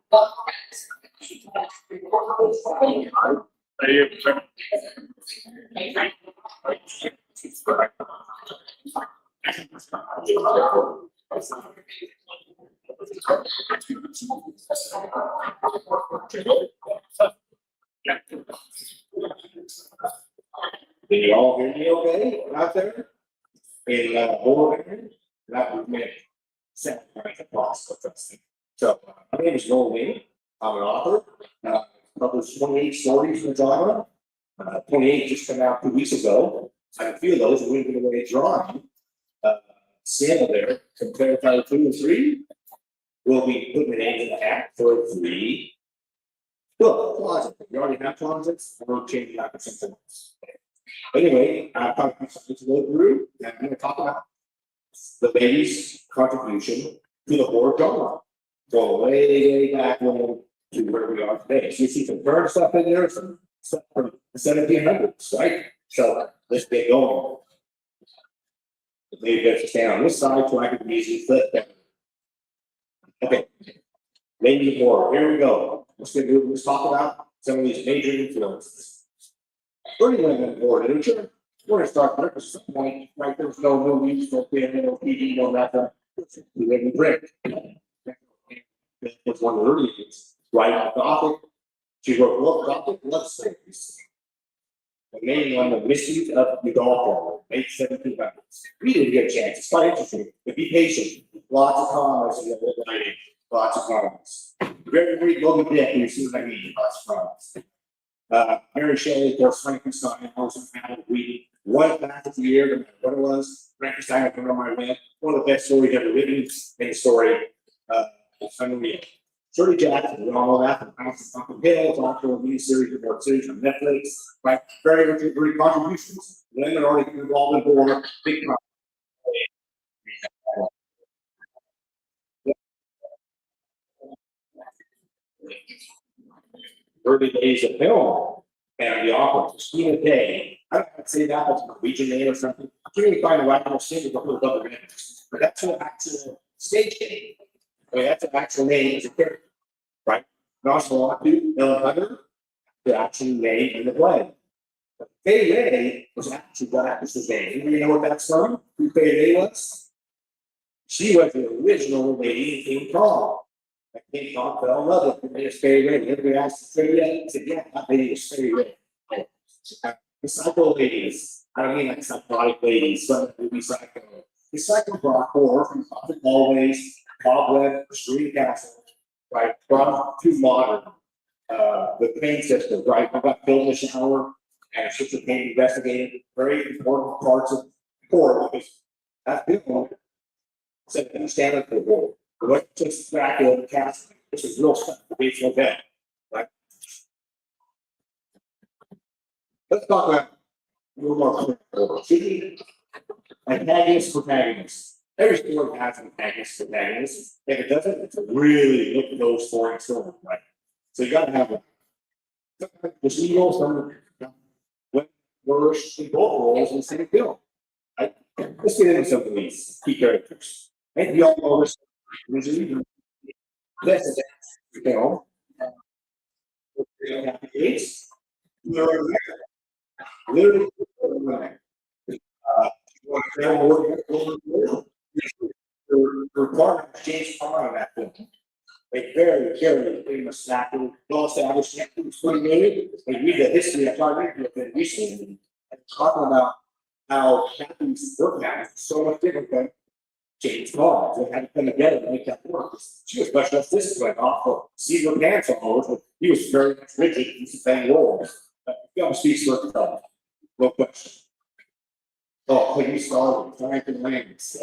Can you all hear me okay out there? In board, that would make sense. So, my name is Noel Lee. I'm an author. Published 28 stories in the genre. 28 just came out 2 weeks ago. I have a few of those are moving away drawing. Sample there, compare title 2 and 3. We'll be putting the names in the hat for 3. Look, closet. You already have closets. We'll change that to something else. Anyway, I've got something to go through, and I'm going to talk about the baby's contribution to the horror genre. Go way back when to where we are today. So you see some current stuff in there, some stuff from the 1700s, right? So let's get going. The baby has to stand on this side so I can easily flip down. Okay, baby horror. Here we go. Let's talk about some of these major influences. Early women war literature. We're going to start there at some point, right? There was no movies, no film, no TV, no nothing. We live in print. It was one of the early things. Right? Gothic. She wrote both Gothic love stories. The main one, The Mysteries of Udolpho, late 1700s. We didn't get a chance. It's quite interesting, but be patient. Lots of comments in the writing. Lots of comments. Very Moby Dick, you see what I mean? Lots of comments. Mary Shelley, of course, Frankenstein, also found reading one back of the year, no matter what it was. Frankenstein, I put on my web. One of the best stories ever written in the story. Unreal. Shirley Jackson, we all know that from House of Pumpkin Hill, also a mini series of more series on Netflix. Right? Very great contributions. Women already involved in war, big time. Early days of film and the opera, Christina Day. I don't say that as a Norwegian name or something. I can't even find a Latin single with a little other names, but that's an actual stage name. I mean, that's an actual name as a character, right? And also, Ellen Hunter, the actual name in the play. But Fay Ray was actually the actress's name. Do you know what that's from? Who Fay Ray was? She was the original lady in King Kong. King Kong fell in love with her. Fay Ray. Everybody asked Fay Ray. He said, yeah, that lady is Fay Ray. The psycho ladies. I don't mean like psychotic ladies, some would be psycho. The psycho rock horror from Gothic Hallways, Cobweb, Street Castle, right? From to modern. The pain system, right? I've got Bill in the shower and Sister Pain investigating very important parts of horror because that film said to stand up for the war. What just back in the cast, this is real stuff, the baseball bed, right? Let's talk about a little more horror. Antagonist, protagonist. Every story has an antagonist, protagonist. If it doesn't, it's a really look at those story, right? So you gotta have one. There's evil, some worse in both roles in the same film. Right? Let's get into some of these key characters. I think we all know this. This is the film. It's literally the partner James Conner on that film. A very famous snacker, well-established snacker, 20 million. They read the history of Target within recently and talking about how Kathy's work pattern is so much different than James Conner. They had to come together to make that work. She was much less disciplined off of season pants almost, but he was very much rigid in his same roles. The film speaks for itself. No question. Oh, Peggy Starr, Franklin Lance.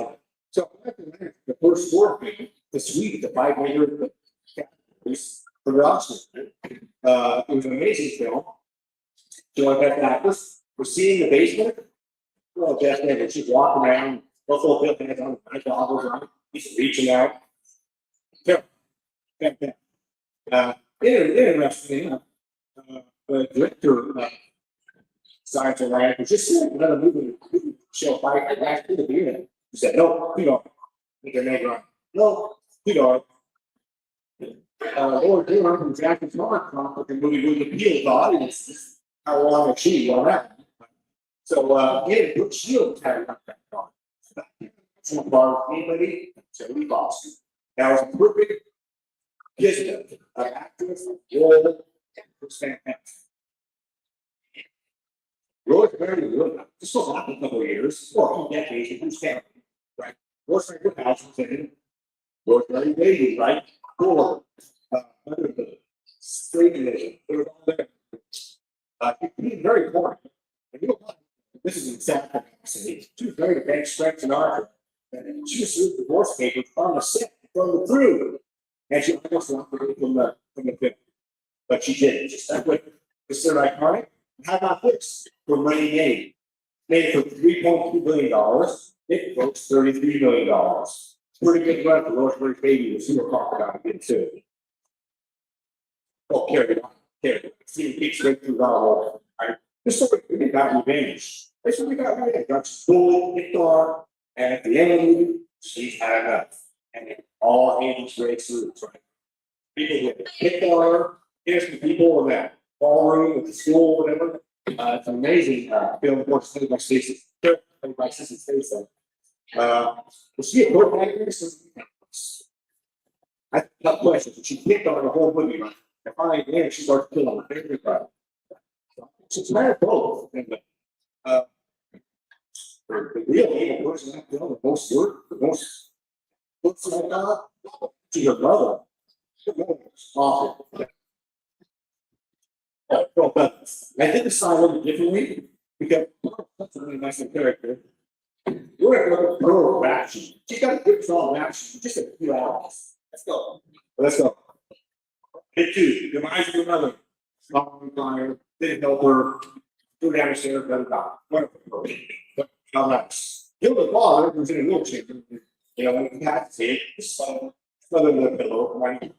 So the first four thing, the suite, the 5 major categories for the Oscar. It was an amazing film. So Beth actress, we're seeing the basement. Well, Beth Davis, she's walking around, both little bit on the goggles on. He's reaching out. Yeah. Interesting. The director Science and Land was just another movie show fight last year at the end. He said, no, you don't. Make your name run. No, you don't. Lord Dillon from Jackson's Mark with the movie with the appeal to audiences. How long was she on that? So, yeah, good shield had that on. Some bar anybody, so we lost. That was a perfect business of actress, role, was fantastic. Rose very good. This was not a couple of years, or a few decades, it was family, right? Rose very good house was in it. Rose very baby, right? Cool. Under the straight division, it was all there. He's very important. And you know what? This is exactly two very big strengths in art. And she just used divorce papers on the set from the crew. And she almost walked away from the film. But she didn't. She stuck with it. This is iconic. How about this? For money made. Made for $3.2 billion. It grossed $33 million. Pretty good run for Rosemary Baby. We'll see what we'll talk about again too. Oh, carry on. Carry on. See, it keeps right through our right? This is what we got revenge. This is what we got revenge. Got school, guitar, and at the end, she's had enough. And it all hands breaks loose, right? People with guitar, here's the people in that ballroom with the school, whatever. It's an amazing film, of course, played by Stacey Statham. Was she a dope actress? I have questions. She picked on the whole movie, right? And finally, at the end, she starts killing everybody. So it's not both. And, the real evil person in that film, the most work, the most looks like God, to your brother. Awful. I did this song a little differently because that's a really nice character. We're going to go rap sheet. She's got a good song rap sheet, just a few hours. Let's go. Let's go. Hit two. Demise of another. Strong fire. Didn't help her. Go down the stairs, better die. Wonderful. But how nice. Kill the father who's in a wheelchair. You know, when you have to see it, just other than the pillow, right?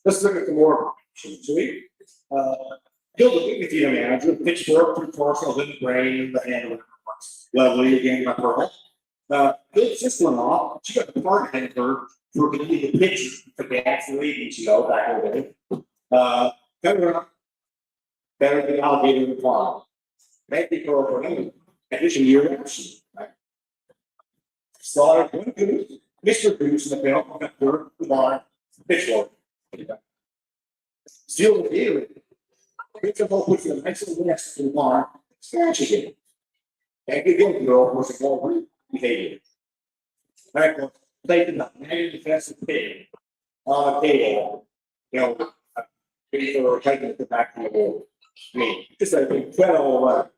Let's look at the more shall we? Kill the dignity of the manager, pitchfork through torso, in the brain, the hand, lovely again, my pearl. Killed this one off. She got the part in her for the picture for the accident, you know, back in the day. Better than alligator in the farm. Thank you for an addition to your action. Slaughtered one goose, Mr. Goose in the film, the barn, pitchfork. Steal the deer. Principal puts the nice little nest in the barn, scratches it. Thank you again, girl, was a more behavior. All right, well, taking the manual defensive pig on the table, you know, for taking it back to the wall. I mean, just an incredible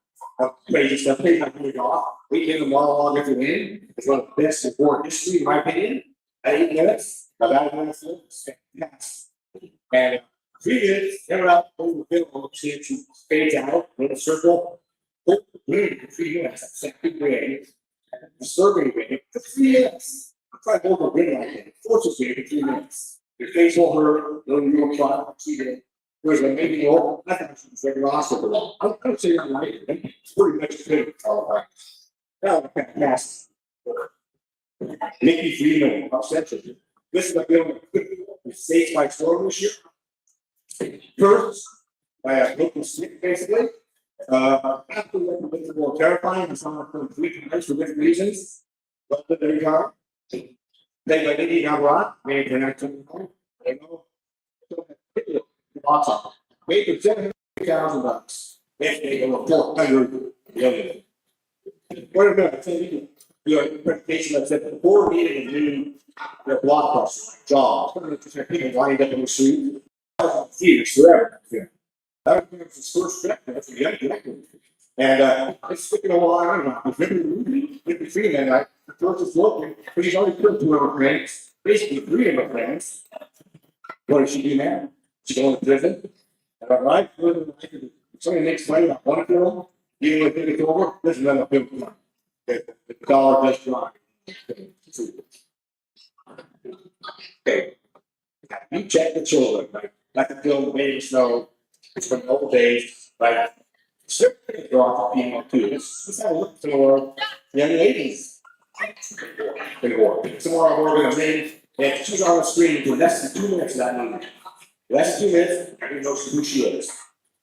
crazy stuff. They have moved off. We came a monologue at the end. It's one of the best in war history, in my opinion. At 8 minutes, about 8 minutes, yes. And 3 minutes, never out over the film, see it fades out in a circle. Oh, green for 3 minutes, that's second grade. Disturbing grade for 3 minutes. Try to hold the green like that. Forces you for 3 minutes. Your face will hurt, you will try to see it. There's a maybe old, I think it's like lost of it. I'm going to say I'm right. It's pretty much good all right. Now, yes. Mickey Freeman, obsession. This is a film with States by Storm this year. First, by a local stick, basically. After the more terrifying, it's not for 3 times for different reasons. But there you are. They by Indy Rock, made an action. I know. Awesome. Made for $700,000. They go 400 million. What about your interpretation that said before needed a new blockbuster job? People lined up in the street. Theaters forever. That was his first trip. That's a young director. And it's taken a while. I don't know. It's very movie. Mickey Freeman, the first is looking, but he's already killed 2 of her friends. Basically 3 of her friends. What does she do now? She's going to prison. Right? Somebody makes money on one film, you would think it's over, there's another film. The dollar does drop. Okay. You check the children, right? Like the film Baby Snow, it's from old days, like certainly draw for female too. Let's have a look for young ladies. Some more we're gonna read. And she's on the screen for less than 2 minutes of that movie. Less than 2 minutes, I know who she is.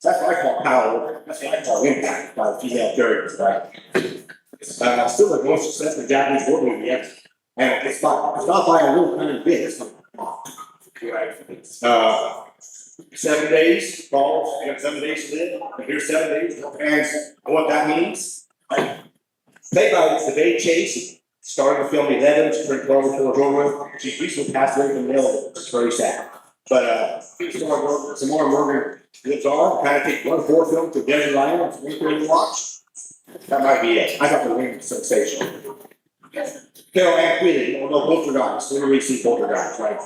That's what I call power, that's what I call impact by female characters, right? Still the most successful Japanese war movie yet, and it's not by a little tiny bit, it's like, right? 7 days, falls, you got 7 days to live, and here's 7 days, no hands, and what that means. Think about it, it's the day Chase started to film 11, she turned 12 before it's over with. She recently passed away from the mill, it's very sad. But some more Morgan lives on, kind of take 1/4 film to Desert Island, it's one to watch. That might be it. I thought the ring was sensational. Carol Ann Quinn, you know, poltergeist, we really see poltergeist, right?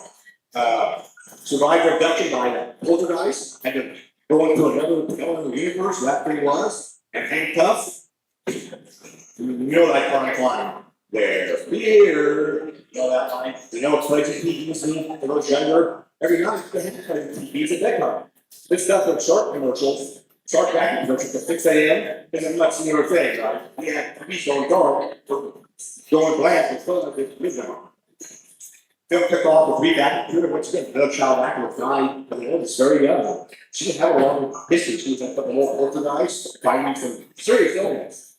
Survived abduction by a poltergeist, had to go into another universe, that thing was, and handcuffed. You know that chronic line. They're here. You know that line. You know it's like TV for those younger. Every night they have TV's at bedtime. This stuff with shark commercials, shark vacuum commercials at 6 a.m. is a much newer thing, right? We had TVs going dark, going blank, it's still like it's midnight. Film took off with 3 vacuum, what's good? Another child vacuum died, but it was very young. She didn't have a long history. She was like the whole poltergeist, fighting some serious illness.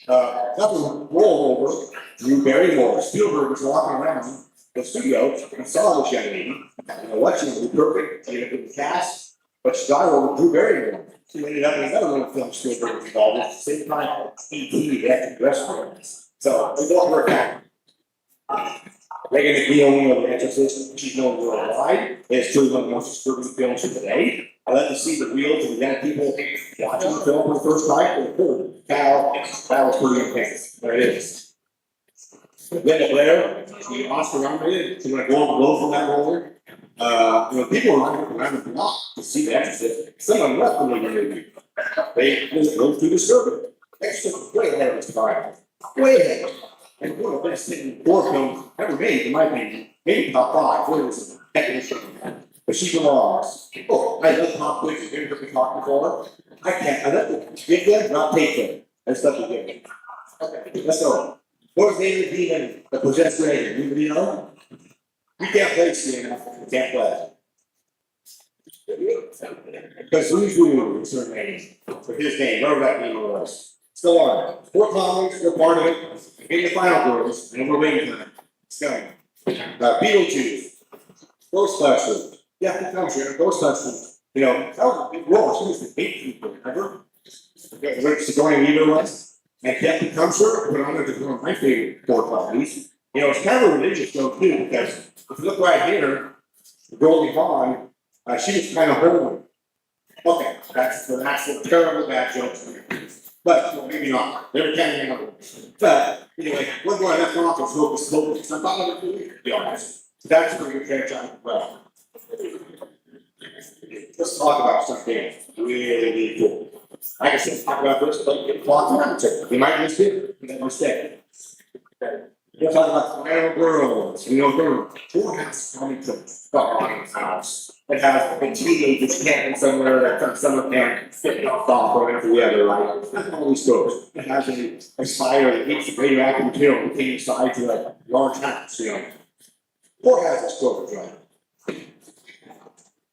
Nothing roll over, Drew Barrymore, Spielberg was walking around the studio and saw this young lady. You know what, she was perfect, she had a good cast, but she got over Drew Barrymore. She ended up in another little film Spielberg was involved with, the same time, E.T. at the restaurant. So, we don't work out. Megan McNeil, of The Exorcist, she's known worldwide. It's truly one of the most disturbing films of today. I love to see the reels of the young people watching the film for the first time. Holy cow, that was pretty intense. There it is. Linda Blair, the Oscar nominated, she's gonna go on the road from that role. You know, people are around the block to see The Exorcist. Someone left the movie. They go through the circuit. Exorcist was way ahead of its time. Way ahead. And one of the best thing horror films ever made, in my opinion, maybe top 5, what is it? Definition. But she belongs. Oh, I love pop quiz, you've never heard me talk before. I can't, I let them give them, not take them. That's stuff you give them. Okay, let's go. What was the name of the demon that possessed Reagan? Anybody know? We can't play Stan, we can't play. Because who's who is her name? For his name, whatever that name was. Still on. 4 comments, we're part of it. In the final girls, and we're waiting for them. It's coming. Beetlejuice. Ghostbusters. Yeah, it comes here. Ghostbusters. You know, that was a big role. She was the 8 people, remember? Rick Sigourney Weaver was. And Captain Comfort, but I'm going to do one of my favorite horror comedies. You know, it's kind of a religious show too, because if you look right here, Goldie Hawn, she was kind of holy. Okay, that's a terrible bad joke. But well, maybe not. They were carrying on. But anyway, we're going to off and focus. I'm not going to be honest. That's where your franchise well. Let's talk about something really cool. I can say talk about this, but get clock answer. You might miss it, you might mistake. We'll talk about final girls. You know, there were 4 houses coming to Don's house. It has a teenagers camping somewhere, that summer camp, fitting off or whatever the other, like, all these stores. It has a spider that eats radioactive material and came inside to a large house, you know. 4 houses stores, right?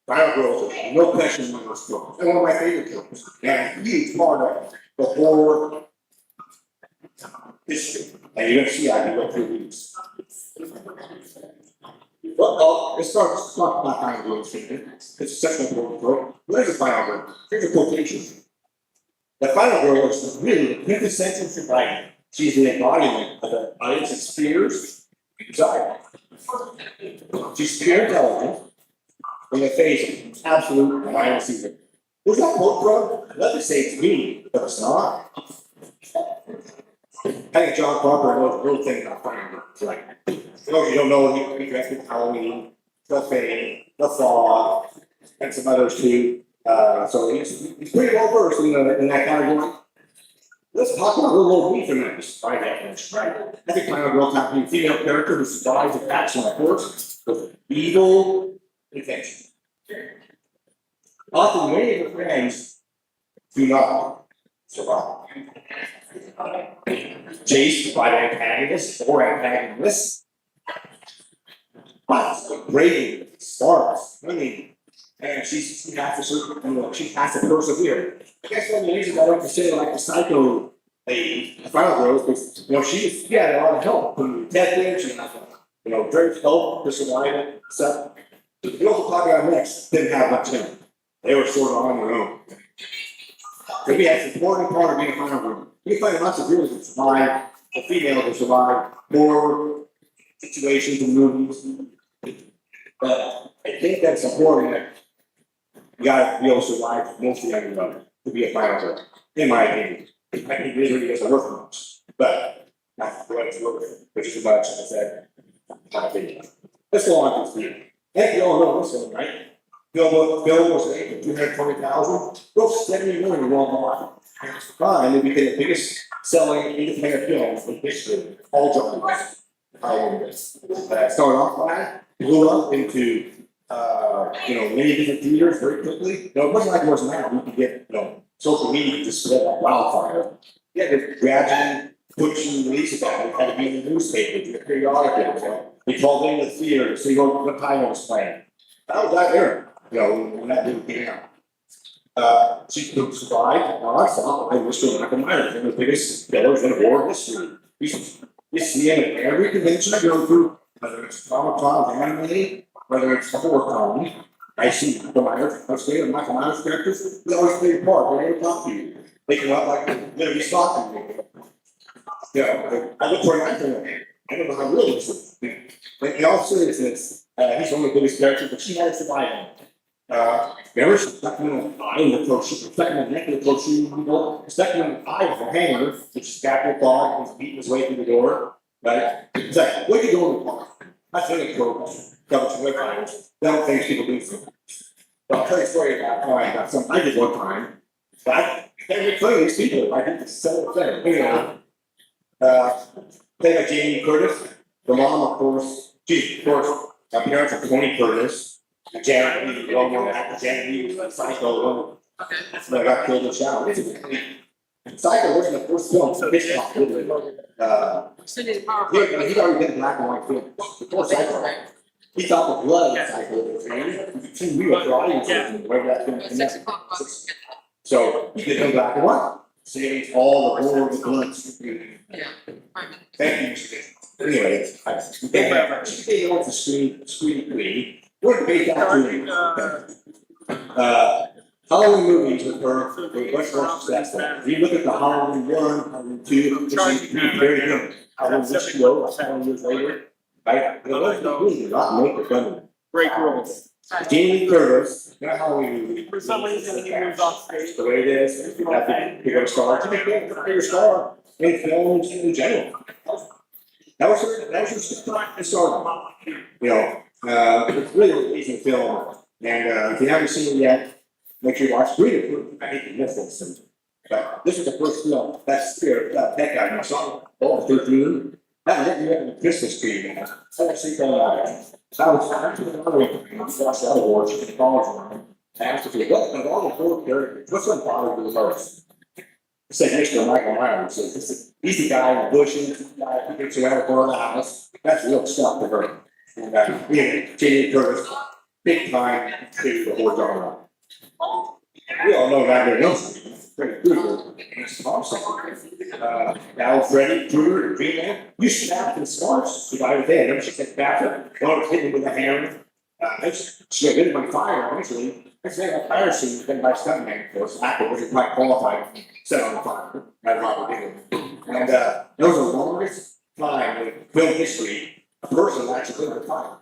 Final girls, no question in those stores. And one of my favorite films, and a huge part of the horror history. And you're gonna see how you go through these. Well, let's talk about final girls. It's a second important girl. Where's the final girl? Here's a quotation. The final girl is really the quintessential of writing. She's the embodiment of the audience's fears and anxiety. She's pure intelligence in the face of absolute violence. Where's that quote from? I'd love to say it's me, but it's not. I think John Carper knows a real thing about final girls, right? For those you don't know, he directed Halloween, The Fame, The Fog, and some others too. So he's pretty well versed in that category. Let's talk about a little old me for minutes, by definition, right? I think final girls have to be a female character who survives attacks on a horse with evil intention. Often many of her friends do not survive. Chased by the antagonist or antagonists. But the brave stars, I mean, and she has to, she has to persevere. I guess one of the reasons I like to say like the psycho lady, the final girls, because, she had a lot of help from detectives and, very help to survive it, stuff. The girls we'll talk about next didn't have much help. They were sort of on their own. So we had supporting part of being a final girl. You find lots of girls that survive, a female that survive more situations and movies. But I think that's important that you gotta be able to survive mostly on your own to be a final girl, in my opinion. I think it really doesn't work for much, but not the way it's working, which is much, as I said, my opinion. Let's go on to this video. I think you all know this one, right? Bill was able to 220,000, well, 70 million worldwide. Fine, and became the biggest selling independent film in history, all genres. Started off by, blew up into, many different theaters very quickly. It wasn't like it was now, we could get, social media to spread like wildfire. You had to gradually push and release about it, it had to be in the newspapers, the periodicals, they called in the theater to see what title was playing. That was out there, when that movie came out. She could survive, I saw, I was still Michael Myers, one of the biggest killers in war history. You see him at every convention I go through, whether it's Comic Con, anime, whether it's the horror con. I see Michael Myers, I'm saying Michael Myers characters, they always play a part, they never talk to you. They come out like, literally stalking you. I look for an actor, I don't know how real this is. In all seriousness, he's one of the biggest characters, but she had to survive him. Remember, she's stuck in the eye of the crochet, stuck in the neck of the crochet, stuck in the eye of the hanger, which is capital thought, he's beating his way through the door, right? It's like, what are you doing in the park? That's really cool. Cover some red lines. They don't think people do so. But I'll tell you a story about something I did one time. But I can't reclaim these people. I did the same thing. Anyway, played by Jamie Curtis. The mom, of course, my parents are Tony Curtis. Janet Lee, the one actor, Janet Lee was a psycho. So I got killed in the shower. Psycho wasn't the first film, so this was he'd already did black and white film. Before Psycho. He thought the blood of Psycho was man. We were drawing where that film connected. So he did it in black and white. Seeing all the gore, the blood. Thank you, Mr. Anyway, she went to screen queen. We're based out to Halloween movies with her were much more successful. If you look at the Halloween 1, Halloween 2, she's very good. Halloween this show, 7 years later, right? The ones that really did not make the film. Great roles. Jamie Curtis, that Halloween movie. For some reason, he moves off stage. The way it is, you have to pick up a star. To pick up a bigger star in films in general. That was her start. It's really an amazing film. And if you haven't seen it yet, make sure you watch it. I hate to miss this. But this is the first film, that's that guy, I saw it, 13. That was it, you had the Christmas tree, man. I was thinking about it. I was watched that award, she could college one. I asked her, what of all the four characters, which one bothered you the most? I said, Mr. Michael Myers, he's the guy in the bushes, the guy who gets around the corner of the house. That's real stuff for her. And Jamie Curtis, big time to the horror genre. We all know that there knows pretty good. It's awesome. Now Freddy, Krueger, and Green Man, you snapped and smarts to buy the day. Never she kept back up. One was hitting with a hammer. She got hit by fire, actually. Next day, that fire scene was done by stuntman, of course, actor wasn't quite qualified, set on fire. Right, Robert Diggins. And that was the longest time in film history, a person actually lit a fire.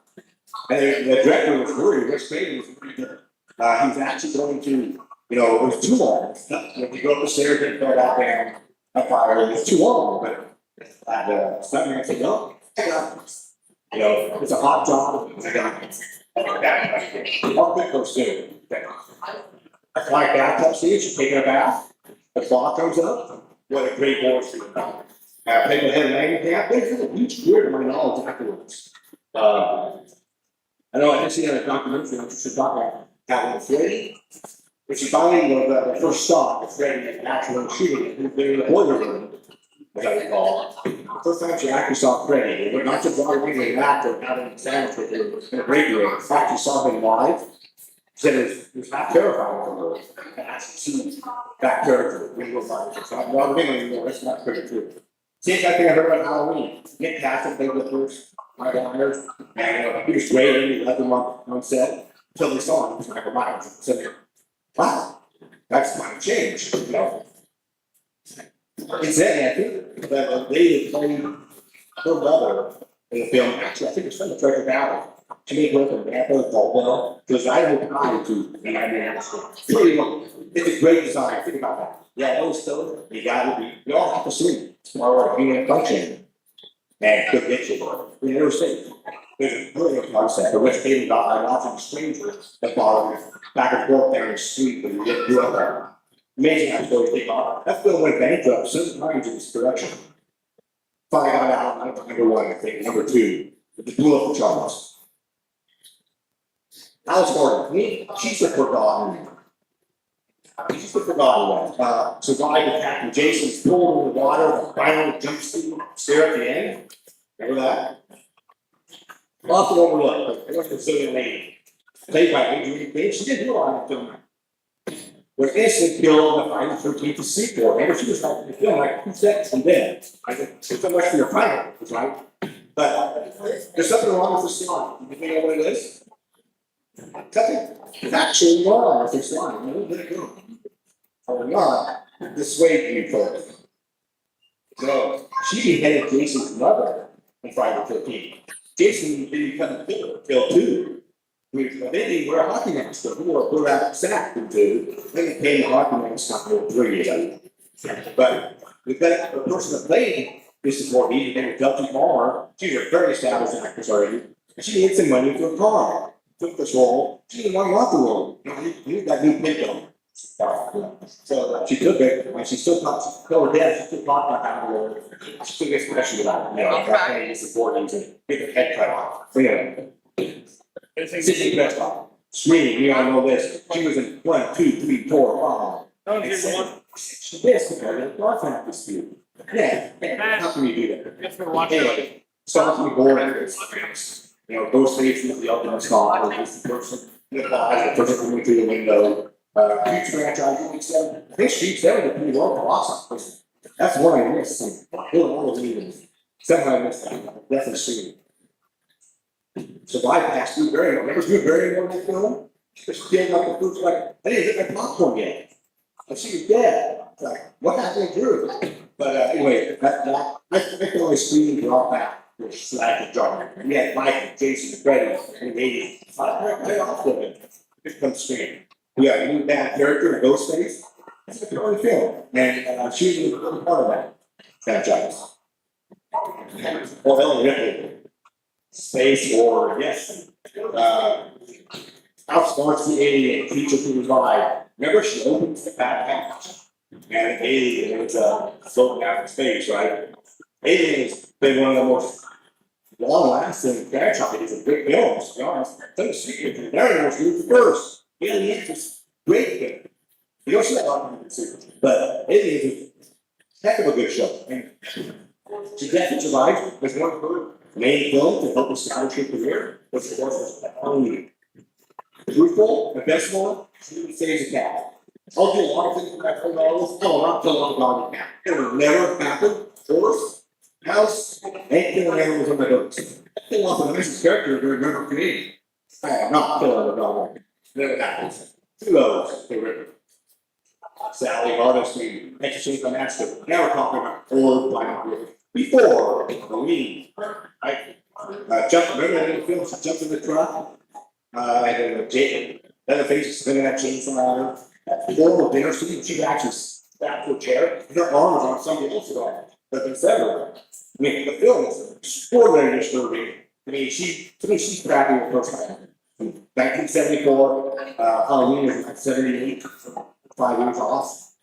And the director was worried, Wes Craven was pretty good. He was actually going to, it was too long. When you go up the stairs and fell out down a fire, it was too long, but stuntman said, no, I got this. It's a hot job, I got this. I'll pick those two. I fly back upstairs, she's taking a bath, the clock comes up, what a great horse. People had a magazine, I think it's a huge career to my knowledge afterwards. I know I didn't see that documentary, I should talk about Captain Freddy. But she finally the first stop, it's Freddy actually shooting in the boiler room, as I recall. First time she actually saw Freddy, but not to Broadway, an actor out in the sandwich with her in a break room. In fact, she saw him live. said it was not terrifying for her. That's see that character when we're fine. It's not well anymore, that's not pretty true. Same kind of thing I heard about Halloween. Get past it, big lifters, my downers, and he was great, he left them on set until they saw him, he was Michael Myers. So, wow, that's my change, you know. It's that I think that the lady that played her brother in the film, actually, I think it's from the Treasure Valley. To me, with an apple called well, because I don't try to, and I mean, it's a great design. Think about that. Yeah, those still, you gotta be, you all have to sleep. Tomorrow, being a function. And could get you, you never see. There's a brilliant concept, the West Haven guy watching strangers that follow back and forth down the street when you get through up there. Amazing how stories take off. That film went bankrupt 7 times in its production. Finally got out, number one, I think, number two, but the blew up the charts. Alice Gordon, she's a forgotten. She's a forgotten one. Survived the Captain Jason's pulled in the water, the final jumpsuit stare at the end. Remember that? Often overlooked, but it was Brazilian lady. Played by Adrienne Bates. She didn't do a lot in the film. Was instantly killed in the final 13th of sequel. Remember, she was like in the film, like 2 seconds and dead. I said, it's so much for your final, right? But there's something wrong with the song. You know what it is? It's actually wrong with this line. No, let it go. Or not, dissuade you folks. So she beheaded Jason's mother on Friday the 13th. Jason didn't become a killer until 2. They didn't wear a hockey mask, but wore a blue out sack in 2. Then they came the hockey mask on 3. But the person that played this is more easy than Dusty Palmer. She's a very established actress already. She needs some money for a car. Took this role. She didn't want the role. You need that new pickup. So she took it, and she still talks. Till her death, she still talked about that role. She still gets questioned about it. You know, that thing is important to get the head cut off. So yeah, Sydney Prescott, screaming. You gotta know this. She was in 1, 2, 3, 4, 5. This because the North have dispute. Yeah, how can you do that? Anyway, so me boring. You know, those stations, the ultimate spot, is the person, the guy, the person coming through the window. Huge franchise, week 7. I think Street 7 is pretty well awesome. That's one I missed. All those meetings. Somehow I missed that. Definitely seen. Survived past Drew Barrymore. Remember Drew Barrymore in that film? She was killed like the food's like, I didn't get my popcorn yet. And she was dead. It's like, what happened to Drew? But anyway, I can only scream and drop back. Which slack the jar. And yet Mike, Jason, Freddie, and Katie, right off of it. Just come scream. Yeah, a new bad character in Ghostface. That's a early film. And she was a little part of that franchise. Well, Ellen Ripley. Space War, yes. Outsmarts the alien, creature to revive. Remember, she opens the backpack. And the alien is floating out in space, right? Alien has been one of the most long-lasting franchises of big films, to be honest. Don't see it. They're most used first. Alien is great film. You don't see that often in the series, but Alien is a heck of a good show. And she definitely survived. There's one of her main film to help establish her career, which of course was Halloween. Truthful, the best one, she saves a cat. I'll do a lot of things with that film. Oh, I'm telling about the cat. It will never happen. Horse. House, ain't killing animals on my boats. I kill off a nice character during River Canadian. I am not killing a dog. Never happens. 2 hours, they rip it. Sally, Hardesty, Exorcism, Master. Now we're talking about old Bible. Before Halloween, I jumped, remember in the film, she jumped in the truck, and then the face is spinning that chainsaw around her. At the horrible dinner scene, she actually sat to a chair, and her arm was on somebody else's arm. But then several. I mean, the film is extraordinarily disturbing. I mean, to me, she's crappy the first time. 1974, Halloween was like 78, 5 years off.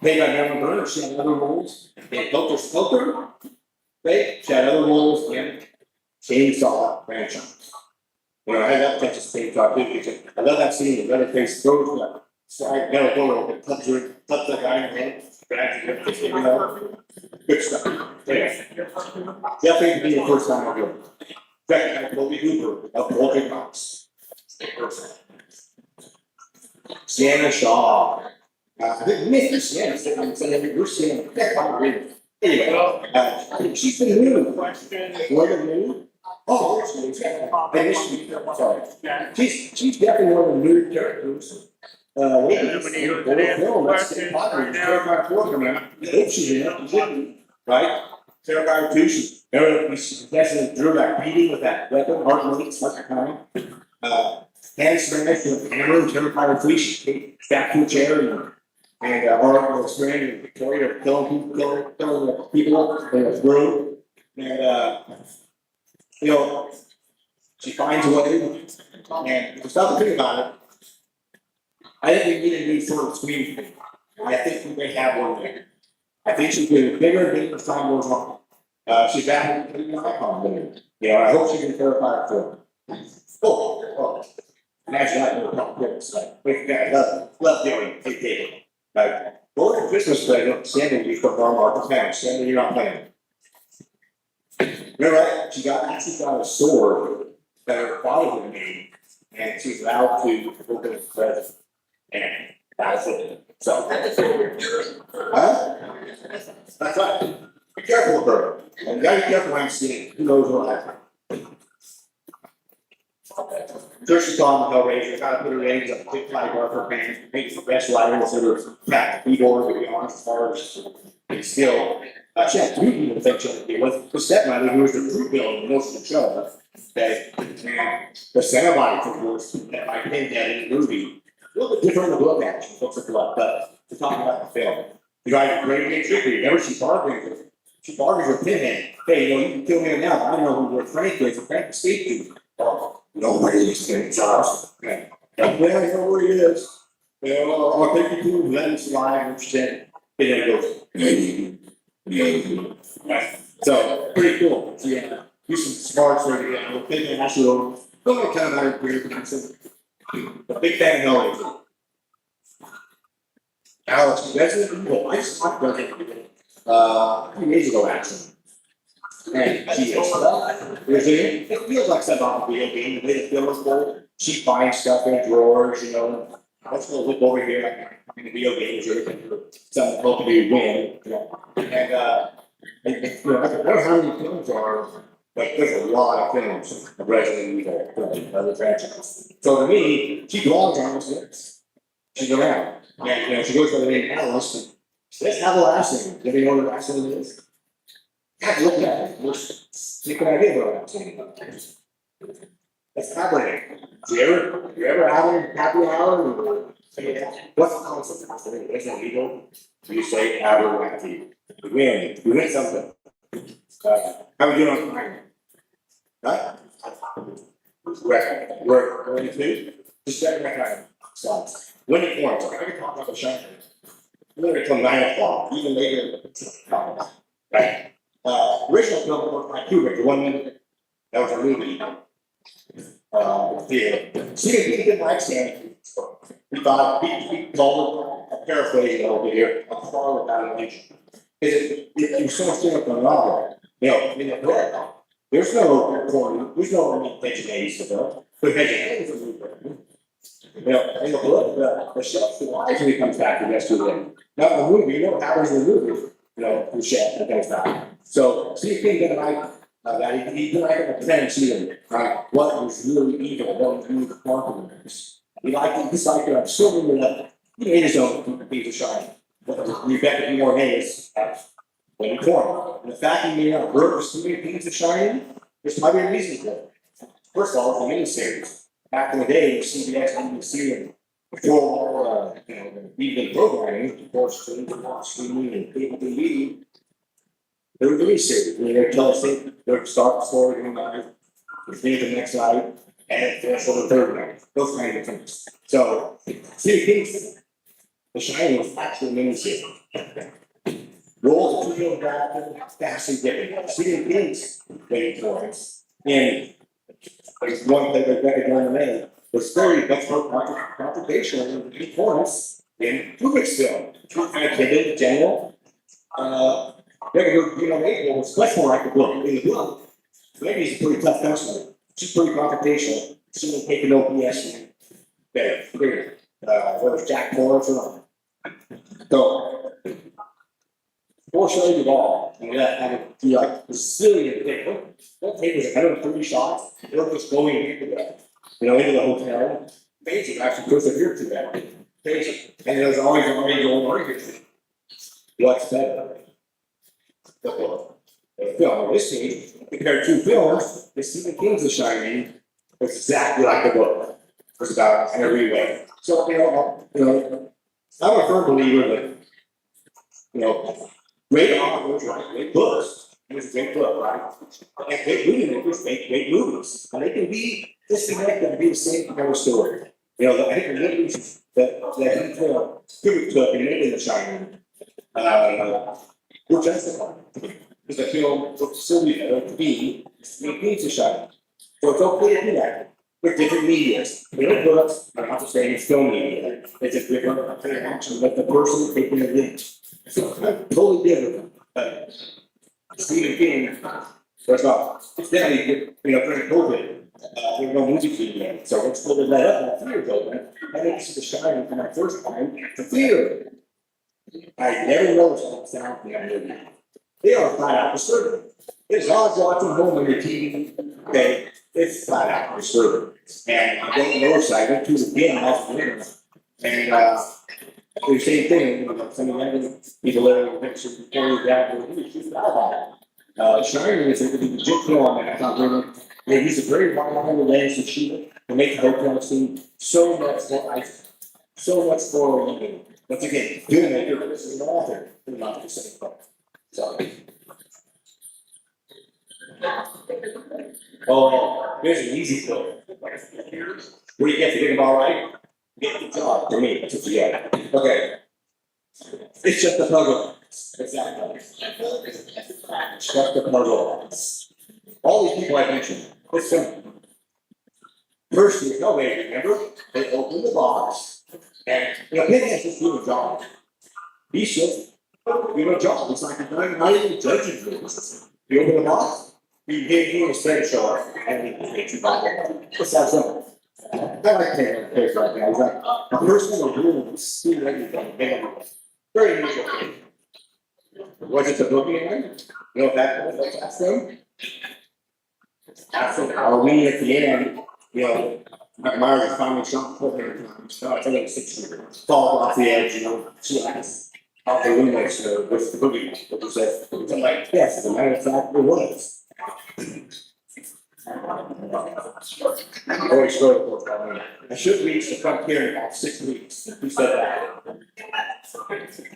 They got Marilyn Burner, she had other roles. They had Helter Skelter, right? She had other roles in Chainsaw franchise. You know, I love Texas Chainsaw too, because I love that scene, the other face throws the side metal door and touch the guy in the head. You know, good stuff. Yeah. Definitely be the first time I do it. Second, Toby Hooper of Golden Box. Sienna Shaw. I think Mr. Sienna said, I'm saying, you're Sienna. Anyway, she's been new. One of new. Oh, sorry. She's definitely one of the new characters. Right? Terrifier 2, she definitely drew that beating with that weapon, hard links, like kind. Hand smash with hammer, Terrifier 3, she back to a chair and Art was spraying and Victoria killing people in a room. And you know, she finds a way. And the stuff to think about it, I think we need a new sort of screen thing. I think we may have one there. I think she's getting bigger and bigger as time goes on. She's back in the icon there. You know, I hope she can clarify it for her. Oh. Imagine that little complex, like, wait, guys, love doing, take it. Like, go to Christmas present, Sandy, you put on Mark Fan, Sandy, you're not playing. Remember, she actually got a sword that her father had made, and she's allowed to open his present. And that's it. So. That's right. Be careful with her. And you gotta be careful when I'm seeing, who knows what happens. Thirsty Tom Hellraiser, gotta put her names up, big flag Arthur fans, makes the best writers that are back to keyboard, to be honest, as far as it's still. She had three people think she had to deal with, the stepmother who was the fruit bill in most of the show. Okay, and the Cenobite was that I think that in the movie, a little bit different in the book actually, books of blood, but to talk about the film. The guy great big trickery, remember she bargained with Pinhead. Hey, you know, you can kill me now, I know who Frank is, Frank can speak to you. Oh, nobody is getting Charles. Okay. Well, I know where he is. Well, I'll take you to Len's live and shit. And then it goes. So pretty cool. So yeah, do some smarts where you know, Pinhead actually don't kind of like weird. A big fan of Hellraiser. Alex, that's it. Cool. I just talked about it a few days ago actually. And she is. It feels like stuff off a video game, the way the film is told. She finds stuff in drawers, you know. Let's go look over here, like in the video games or something hopefully win. You know. And you know, I don't know how many films are, but there's a lot of films of Resident Evil, other franchises. So to me, she belongs on this list. She's around. And you know, she goes by the name Alice. Let's have the last name. Do you know what the last name is? God, look at it. You can idea what I'm saying about this. That's happening. You ever have a happy hour? What's the concept of happy? It's not legal. You say happy. You win something. How are we doing on time? Right? We're going to just check my time. So, winning points. I'm going to talk about the shine. We're going to come 9 o'clock, even later. Right? Original film was by Kubrick, the 1 minute. That was a movie. See, he didn't like Stanley. He thought he called it a paraphrase over here, a far without an inch. It's so similar to a novel. You know, in the book, there's no recording, there's no intention aids to go. But vegetarians are moving. You know, in the book, the chef wisely comes back the rest of the day. Now, in the movie, you know what happens in the movie. You know, the chef that comes back. So, Steve King didn't like that he didn't like the trends either. What was really evil, what was really the marketers. He disliked it on so many levels. He made his own piece of shine. Rebecca Moore Hayes, when he formed. And the fact he made out Bert was so many pieces of shine, there's might be a reason for it. First of all, it's a miniseries. Back in the day, CBS, NBC, before all you know, evening programming, of course, streaming and cable TV. They were doing series. I mean, they'd tell us they'd start the story one night, finish the next night, and finish on the third night. Those kind of things. So, see, things, The Shining was actually a miniseries. Roles of two back, vastly different. Stephen King's main points in there's one thing that Rebecca Gordon was very much more confrontational in points in Kubrick's film. Kind of timid in general. Rebecca was much more like the book in the book. Maybe he's a pretty tough customer. She's pretty confrontational. She didn't take no BS. Better. whether it's Jack Morris or not. So, fortunately, of all, and that had to be like resilient thing. What take was 130 shots, they're just going into the hotel. Basic, actually persevered through that. Basic, and there's always a old argument. What's better? The film, this case, compared to films, the Stephen King's The Shining was exactly like the book. It's about in every way. So, I'm a firm believer that, great authors write great books. It was a great book, right? And great movie makers make great movies. And they can be disconnected and be the same kind of story. I think the movies that he took and made in The Shining, were justified. Because the film was so to be, it needs to shine. So it's okay to do that. With different medias. Real books are not the same as film media. It's a different interaction with the person taking the link. So it's totally different. But Stephen King, first off, it's definitely, during COVID, there were no movie theater yet. So let's pull that up, and the theater's open. I went to see The Shining for my first time, the theater. I never noticed that sound in that movie. They are flat out disturbing. It's hard watching home on your TV. Okay, it's flat out disturbing. And I don't know if I went to the game last winter. And the same thing, some of them people living in the picture before you got to the shoot about it. Shining is a legit film, and I thought they use a very wide lens to shoot it to make the hotel seem so much more so much more even. Once again, filmmaker, this is an author, they're not the same thing. So. Oh, here's an easy quote. What do you get to think about, right? Get the job, for me, that's what you get. Okay. It's just a puzzle. Exactly. It's just a puzzle. All these people I mentioned, it's simple. First, there's no way, remember? They open the box, and maybe that's just doing a job. He should do a job. It's like not even judging things. You open the box, you give a straight show, and he makes you buy it. It's that simple. I like taking pictures right now. It's like a person will do see everything. Very unusual. Was it the boogeyman? That's them? After Halloween at the end, Myers finally shot 400 times. I think it's 600. Fall off the edge, she has off the window, with the boogie. What you said? I'm like, yes, as a matter of fact, it was. Always go to I should reach the frontier in about 6 weeks. Who said that?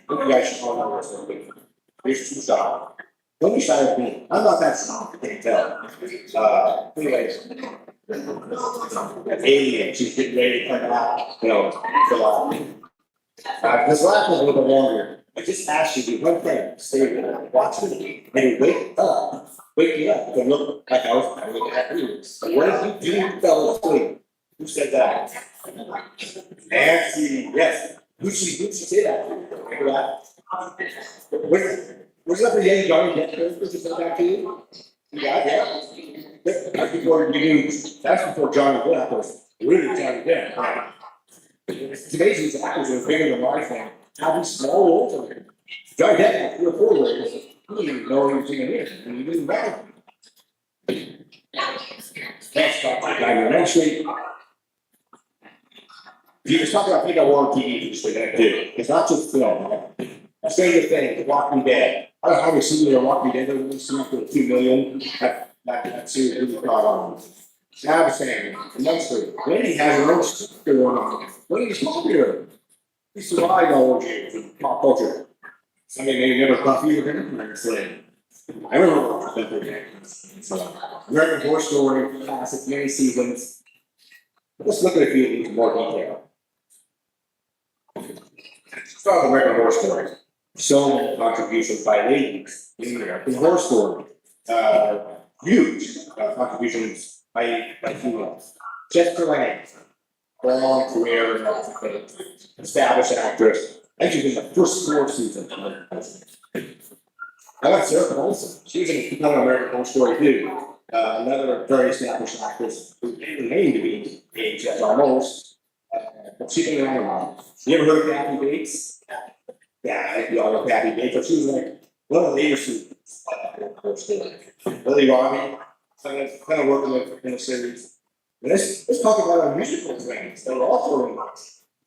You guys should all know this. Here's 2 shots. Don't be shy of me. I'm not that strong, I can tell. Anyways. Alien, she's getting ready to come out, this last one's a little bit longer. I just asked you to do one thing, stay there, watch me, and wake me up, and look like I was looking at you. But what did you do, fell asleep? Who said that? Nancy, yes. Who'd she say that to? Remember that? Was that the young Johnny Depp character who said that to you? Yeah. That's before Johnny Depp was really Johnny Depp. It's amazing these actors are bigger than life and have these small roles in there. Johnny Depp had 3 or 4 roles. He didn't even know he was in it, and he didn't know. Next up, documentary. If you just talk about big award TV, it's not just film. I say the thing, The Walking Dead. I don't know how we see The Walking Dead, they're really seeing for 2 million. That series really caught on. Now I'm saying, immensely, Wendy has her own sticker going on. Wendy's popular. He survived all those years in pop culture. Somebody maybe never caught you again, I say. I remember American Horror Story, classic, many seasons. Let's look at a few of these in more detail. Let's start with American Horror Story. So many contributions by ladies in American Horror Story. Huge contributions by females. Jessica Lange, long career, established actress. Actually, in the first 4 seasons. I like Sarah Paulson. She was in American Horror Story too. Another very established actress who didn't name to be aged almost. She's been around a while. You ever heard of Kathy Bates? Yeah, I think you all know Kathy Bates, but she was like one of the leaders who, Lily Robbie, kind of working with in the series. Let's talk about our musical things that are also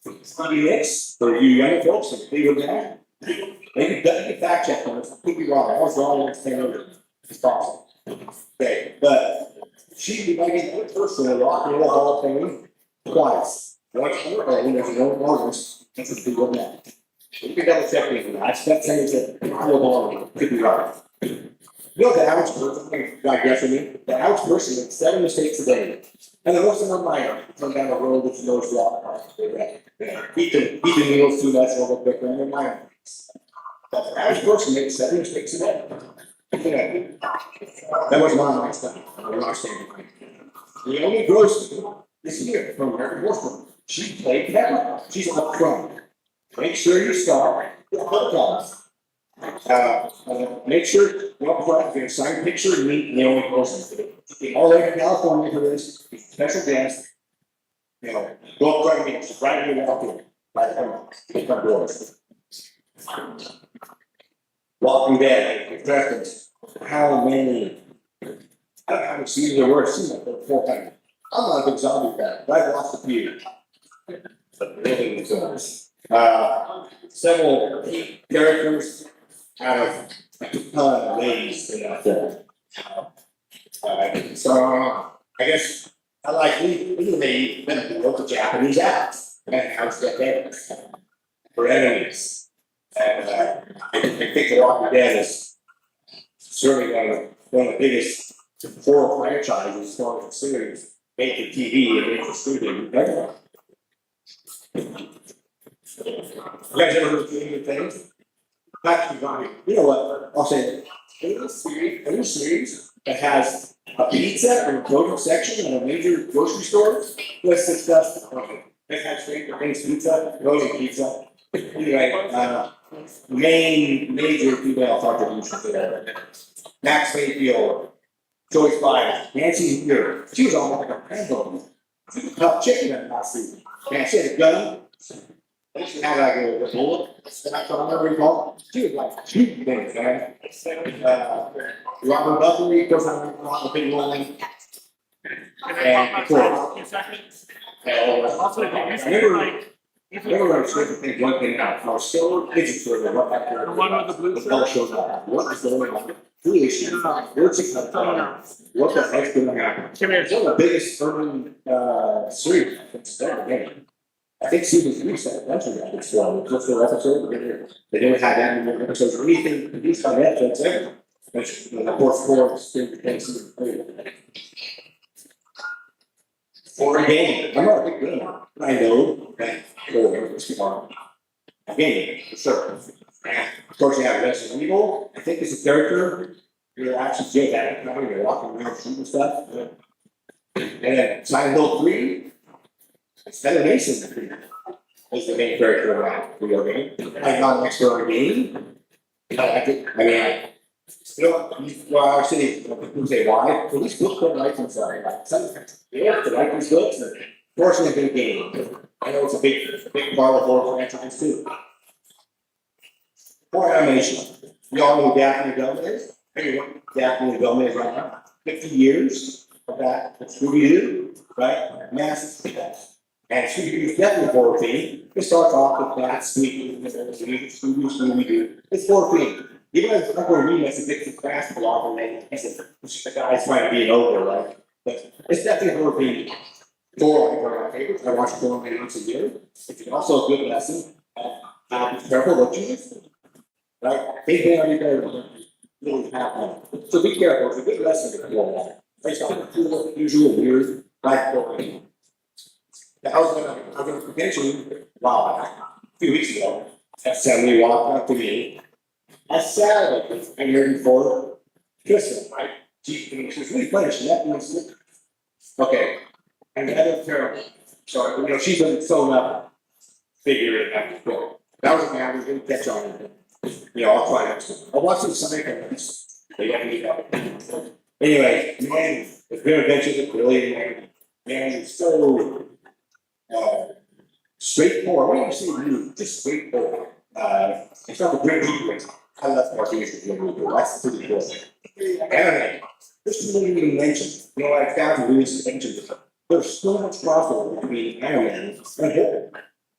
in Sunday mix for you young folks and Cleveland now. Maybe you fact check on it. I could be wrong. I was wrong with the it's possible. Okay, but she might be the first in the Rock and Roll Hall of Fame twice. Once for her own as an own artist, that's a big one now. You can double check me. I step saying that I will belong. Could be right. You know the average person, digress with me, the average person makes 7 mistakes a day. And the most of them minor, come down the road with no drop. Eat the meals too much over quick, and they're minor. But the average person makes 7 mistakes a day. That was my last time. The only person this year from American Horseman, she played camera. She's up front. Make sure you start with photographs. Make sure you're up front, get a signed picture, and meet the only person. All the way to California for this special guest. Go up front and meet right in the walk-in. Right front doors. Walking Dead, preference. How many? I don't know how many seasons there were. Seen it 4 times. I'm not a big zombie fan, but I've watched a few. But really, several key characters out of a ton of ladies in that film. So I guess I like they wrote the Japanese acts and how to get there for enemies. And I think The Walking Dead is certainly one of the biggest horror franchises going to the series, made for TV and made for streaming. You guys ever heard of Stranger Things? Actually, you know what? I'll say it. Any series that has a pizza in a produce section in a major grocery store, let's discuss. Let's have Stranger Things pizza, frozen pizza. Anyway, major female contributions there. Max Mayfield, Joyce Byers, Nancy here. She was almost like a handle. She was a tough chicken in that season. Man, she had a gun. She had like a bullet. I don't remember what you call it. She was like shooting things, man. Robert Buckley goes on the big one. And of course, I never understood the one thing out. I was so interested in what that character was. The fellow shows up. What is going on? Who is she? What's it going on? What the heck's going on? It's one of the biggest urban series that's ever made. I think season 3 said eventually that it's just their episode. They didn't have that many episodes or anything produced on Netflix ever. Which, of course, 4 is still the season 3. For a game. I'm not a big gamer. I know that it's fun. A game, for sure. Of course, you have Resident Evil. I think it's a character. You're actually Jake Atkinson. You're walking around shooting stuff. And then Silent Hill 3. Instead Mason is the main character of that video game. I'm not an expert on the game. I like it. I mean, well, I say, people say why? Well, these books don't write themselves. Like, you have to write these books, and fortunately, a big game. I know it's a big part of the horror franchise, too. Horror animation. You all know who Daphne Gum is? Everyone, Daphne Gum is right now. 50 years of that. Scooby-Doo, right? Massive success. And Scooby-Doo is definitely horror theme. It starts off with that Scooby-Doo. It's horror theme. Even if I'm going to read as a Dixie Crash blog, and the guy's trying to be an ogre, right? But it's definitely horror theme. Thor, one of my favorites. I watch Thor maybe once a year. It's also a good lesson. Be careful what you listen. Right? Big thing on your better really happen. So be careful. It's a good lesson to go on. Based on the usual weird life story. I was on a convention, a few weeks ago. That somebody walked up to me. I sat like I'm ready for kissing, right? She was really funny. She left me asleep. Okay. And that was terrible. So, she's been so up. Figure it out. That was a guy who didn't catch on. I'll try next time. I'll watch some Sunday. They got me up. Anyway, man, it's been adventures. It's really, man, it's so. straightforward. What do you see in you? Just straightforward. It's not a great movie. I love cartoons in the movie. That's pretty cool. Anime. There's too many to mention. You know, I found to really mention this. There's so much crossover between anime and horror.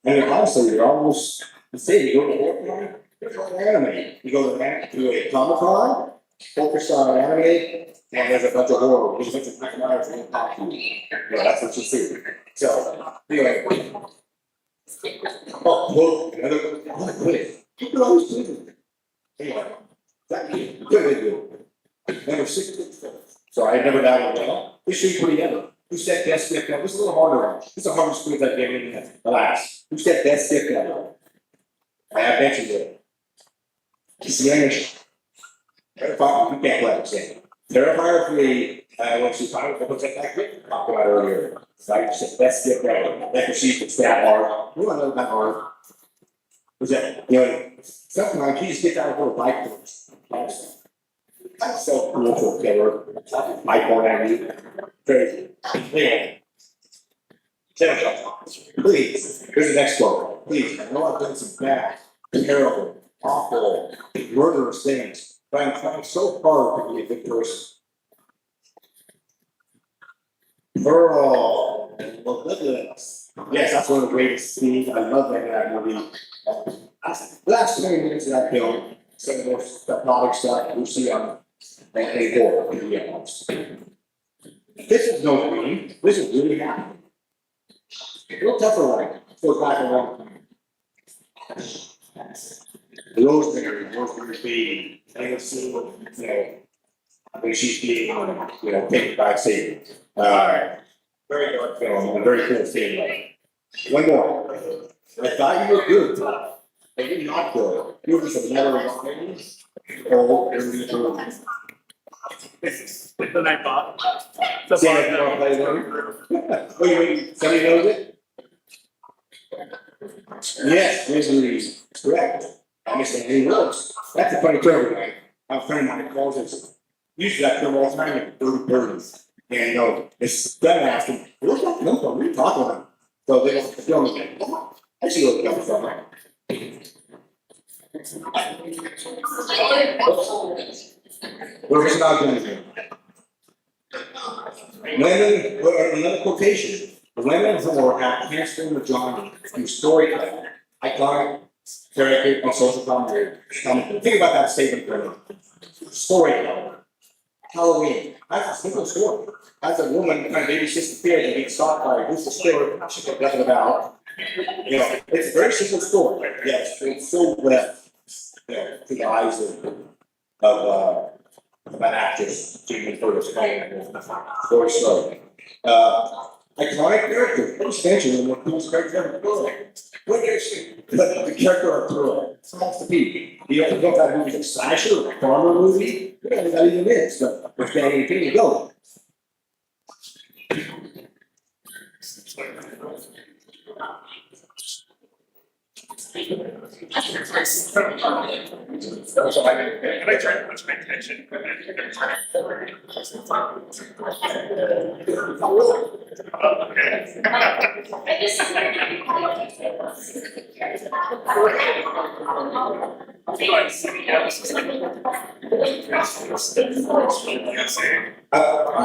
And honestly, you're almost the same. You go to horror, you go to anime. You go to a Comic Con, focus on anime, and there's a bunch of horror. There's a bunch of different items in pop. That's what you see. So, anyway. Oh, look, another quiz. People always do it. Anyway, that good. Number 6. So I never doubted well. We should pretty ever. Who said best gift ever? This is a little harder. This is the hardest quiz I've given in the last. Who said best gift ever? I bet you did. Spanish. You can't let it say. Terrifier 3, when she finally opens up that quick, talked about earlier. Right? She said best gift ever. Then she could that hard. You want to know that hard? Was that, sometimes you just get out of her bike course. That's so cool for killer. Bike on every crazy. Anyway. Please, here's the next quote. Please, I know I've done some bad, terrible, awful, murderous things, but I'm trying so hard to be a good person. Pearl, well, look at this. Yes, that's one of the greatest scenes. I love that movie. Last 20 minutes of that film, some of those product stuff you see on A4 videos. This is no dream. This is really happening. A little tougher one. Goes back a long time. Rosemary's Baby. I have seen, when she's being, taken by Satan. Very dark film, and a very cool scene. One more. I thought you were good, but you're not good. You're just a matter of things. Oh, every two. The night bot. Say that more later. Oh, you mean somebody knows it? Yes, Grizzlies. Correct. I guess they works. That's a funny term, right? I'm friend of mine calls it. Usually I come all the time in 30s. And it's that asking, where's that come from? What are you talking about? So they don't film me. I see where it comes from, right? What is not going to do? Women, another quotation. Women who have cancer vagina from storytelling, iconic character and social commentary. Think about that statement for a minute. Storytelling. Halloween. That's a simple story. That's a woman kind of babysits the kid and gets stalked by a goose of story. She knows nothing about. It's a very simple story. Yes, it's so well. To the eyes of an actress, Jamie Curtis playing very slowly. Iconic character, no extension in what who's character of the world. What is the character of the world? It's supposed to be. You don't know if that movie's a slasher or a farmer movie. You don't know that even is. So there's not anything to go. Can I try to put my attention? I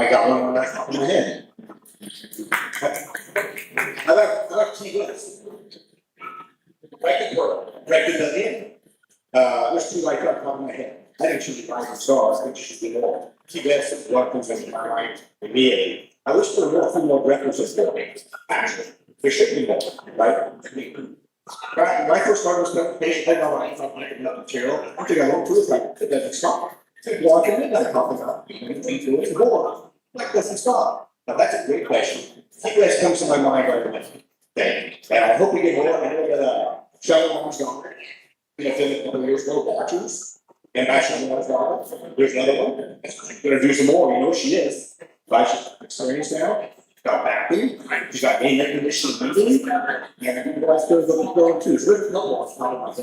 got one on my head. I got key lists. Right to the end. There's two right on top of my head. I didn't choose the rising stars, I think you should be more. Key lists is one thing that's in my mind immediately. I wish there were more female references there. Actually, there should be more, right? When I first started this presentation, I know I thought I had enough material. I think I went through it, like, it doesn't stop. Walk in midnight talking about it's more. Like, doesn't stop. Now, that's a great question. Key list comes to my mind right away. Okay, and I hope we get more. I know that Shelly Mom's daughter, film a couple of years ago, Watchers, and by Shelly Mom's daughter, there's another one. Gonna do some more, she is. But she's experienced now, got backing, she's got name recognition meeting, and I think that's going too. So there's no one.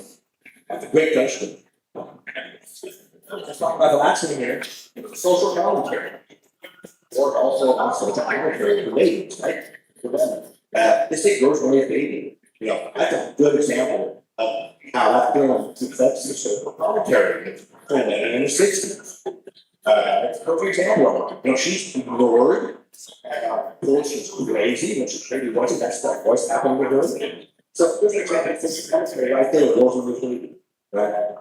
That's a great question. Let's talk about the last one here, social commentary. Or also social commentary for ladies, right? For women. This is Rosemary's Baby. You know, that's a good example of how that film reflects the social commentary in the sixties. It's a perfect example. You know, she's ignored. She's crazy, when she crazy wasn't, that's what was happening with her. So there's an example, that's right there, those are really, right?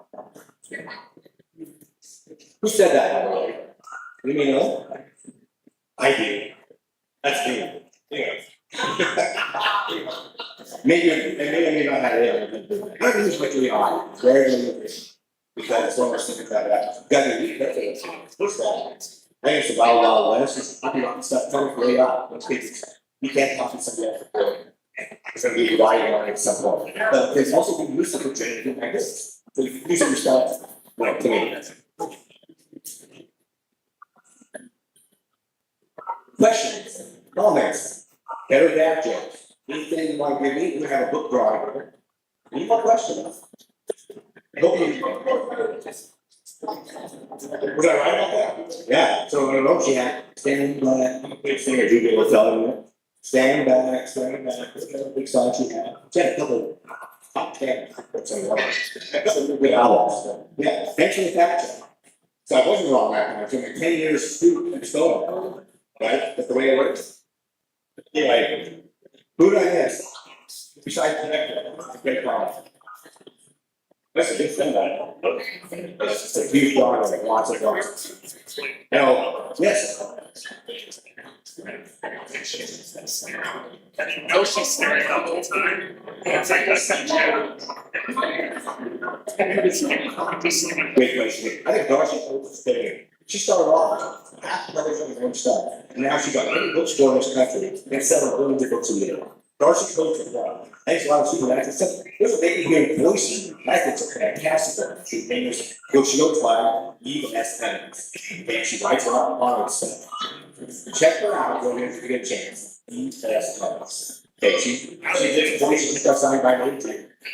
Who said that? You mean, no? I do. That's me. Yeah. Maybe not have it. I think it's really odd, very limited. Because so much things like that. Got to eat, that's it. What's that? I think it's a wild west, it's copyright stuff coming way up, let's get it. You can't copy something else. It's gonna be lying on it at some point. But there's also been use of it to anything like this. So you use it yourself, like to me. Questions, comments, better dad jokes, anything you want to give me, we have a book drawing. Any more questions? Hope you. Was I right about that? Yeah, so I don't know, she had stand back, big singer, you will tell you. Stand back, look at the big song she had. She had a couple top 10, a couple good albums. Yeah, thanks for the fact check. So I wasn't wrong that time, so 10 years student installed, right? That's the way it works. Anyway, who did I miss? Besides the great problem. That's a big thing, that. It's just a huge dog, like lots of dogs. No, yes. You know she's staring the whole time. It's like a sunshine. Great question. I think Darcy was there. She started off half the others on her own stuff, and now she's got every bookstore in this country and several billions of books a year. Darcy coached as well. Thanks a lot of super actors. There's a baby here in Boise. I think it's a fantastic book. She goes by E.S. Evans. And she writes a lot of honor stuff. Check her out when you get a chance. E.S. Evans. Okay, she did voices and stuff signed by me.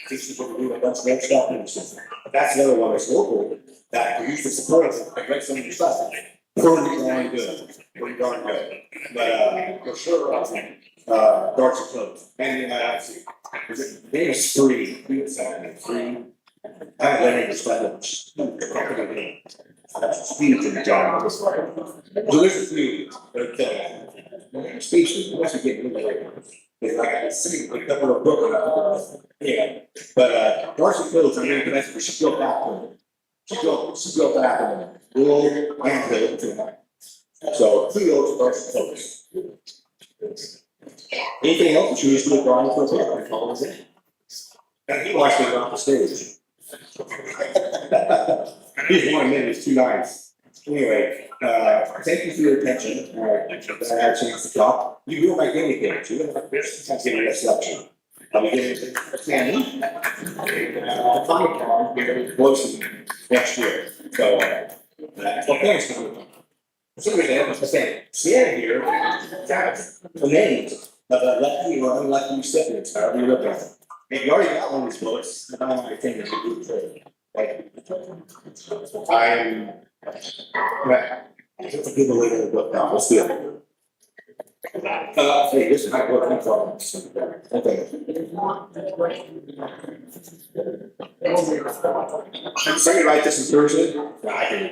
She's going to do a bunch of other stuff. But that's another one that's local that we used to support us. I read some of your stuff. Pretty darn good. Pretty darn good. But for sure, Darcy Close. And the name is Free. Free. I haven't learned this language. Speech in the job. So there's a few, but speeches, unless you get really like, it's like I see a couple of books. Yeah, but Darcy Close, I'm really glad she built back to it. She built back in the rural landfill tonight. So kudos to Darcy Close. Anything else that you used to do drawing for a book? All is it? And he wants to get off the stage. He's 1 minute, it's 2 nights. Anyway, thank you for your attention. I had a chance to talk. You will make anything, you will have this, I'm giving you a selection. I'm giving a candy. The final part, we're going to close next year. So, thanks for it. So we have to say, stand here, the names of the lucky or unlucky recipients, however you look at them. If you already got one of these books, I think it's a good thing. I'm, it's a good way to look now, let's do it. Hey, this is my book, okay. So you write this in person? I can.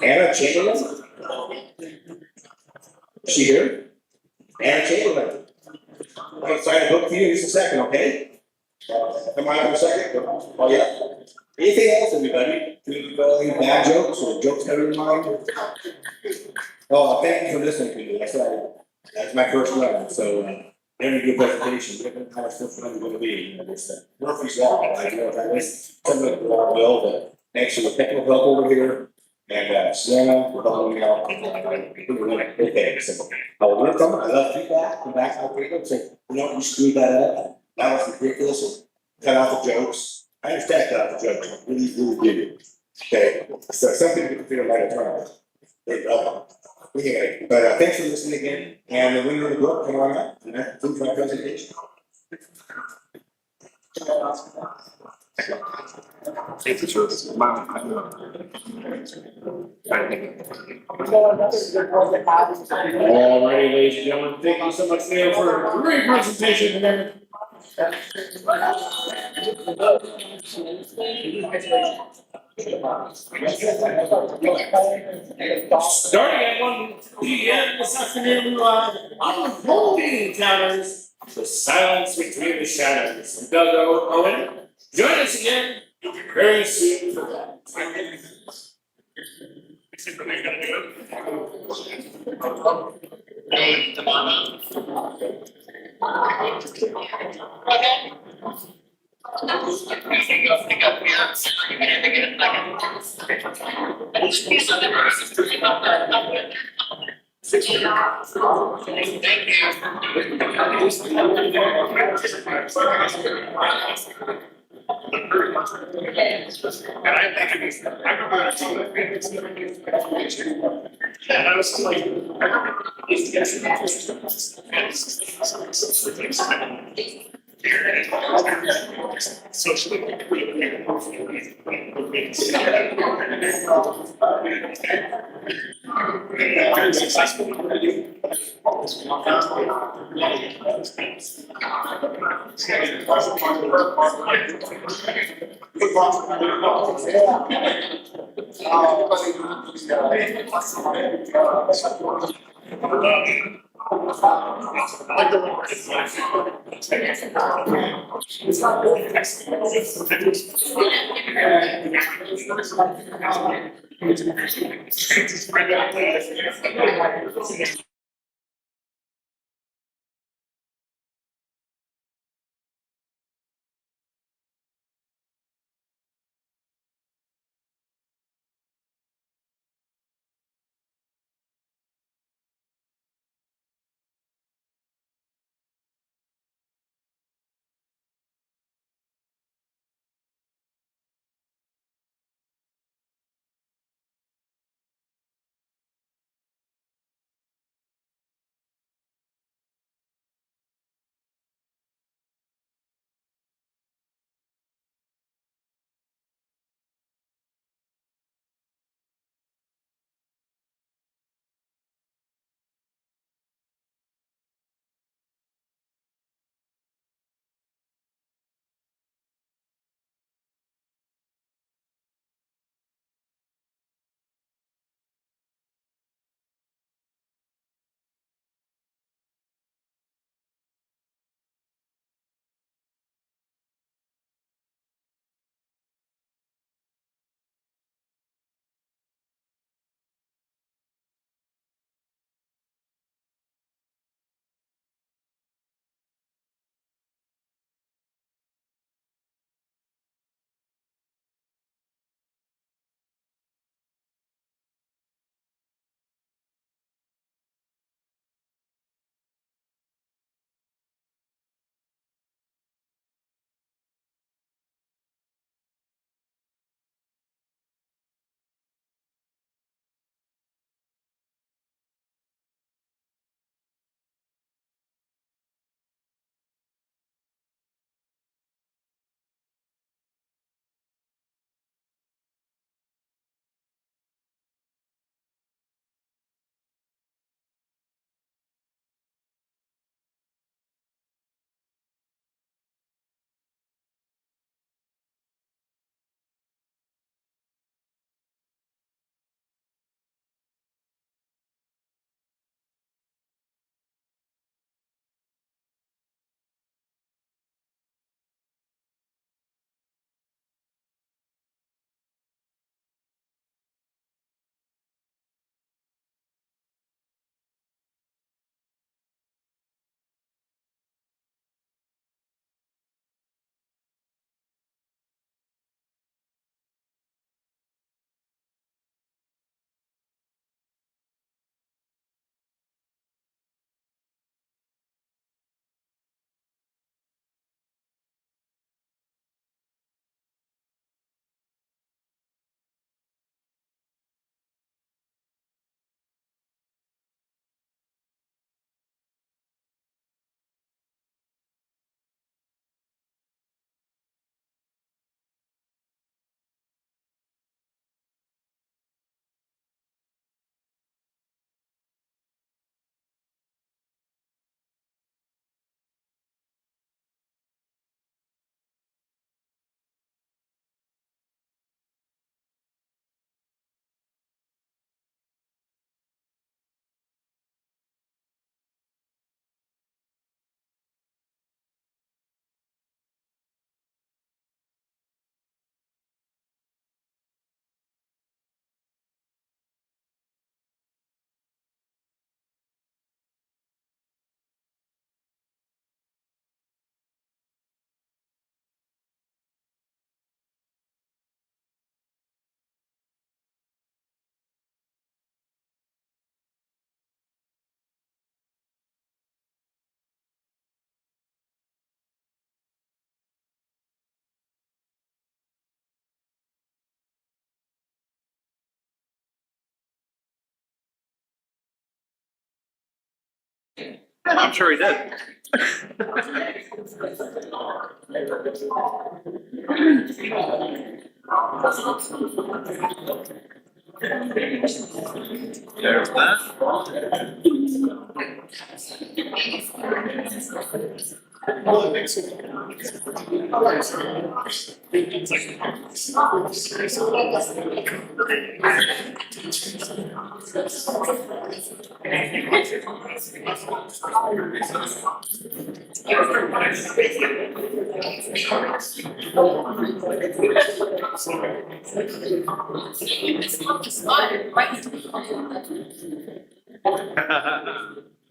Anna Chamberlain? She here? Anna Chamberlain. I'm gonna sign a book for you in just a second, okay? Come on in a second. Oh, yeah. Anything else, everybody? Any bad jokes or jokes that are in mind? Oh, thank you for listening to me. That's my first one, so, very good presentation. How much fun it's going to be. Murphy's Law, I know that is some of the will, but thanks for the technical help over here. And Sienna, we're helping me out. Okay, so I will learn from it. I love feedback. Come back out there and say, you know, you screwed that up. That was ridiculous. Cut out the jokes. I understand cut out the jokes. I really do. Okay, so some people feel like a turn. Anyway, but thanks for listening again. And the winner of the book, come on up. And that concludes my presentation. Alrighty, ladies and gentlemen, thank you so much, Neil, for a great presentation today. Starting at 1 p.m. this afternoon, on the Holding Encounters, the silence between the shadows. Doug Owen, join us again very soon for that. And I was like, I'm sure he did. There's that.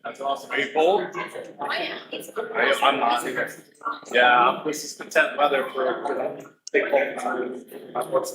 That's awesome. Are you cold? I'm not either. Yeah, this is content weather for big cold time. What's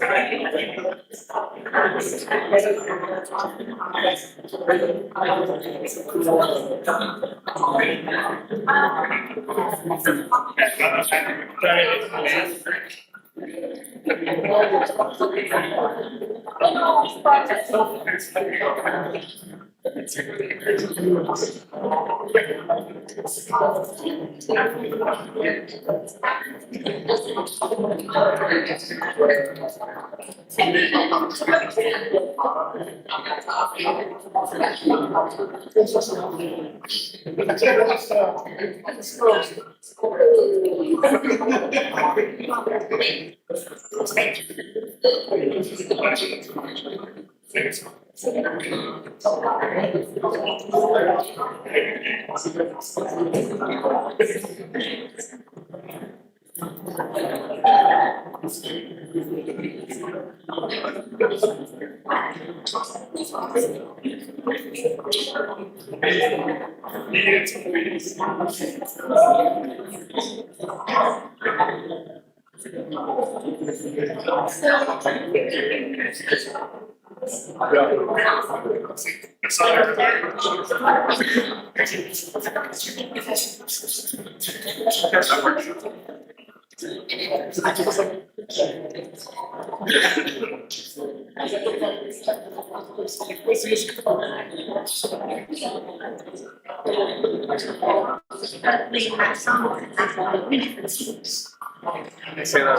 Say that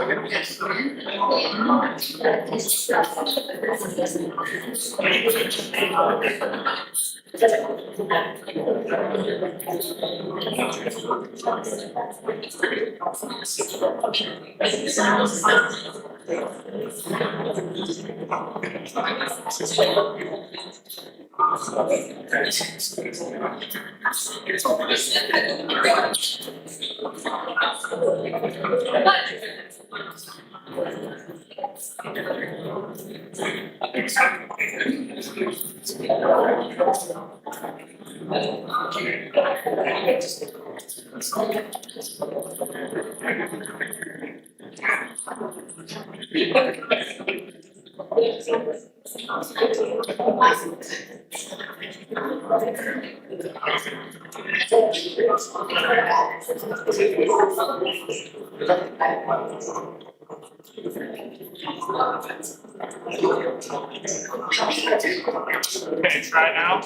Okay, try now.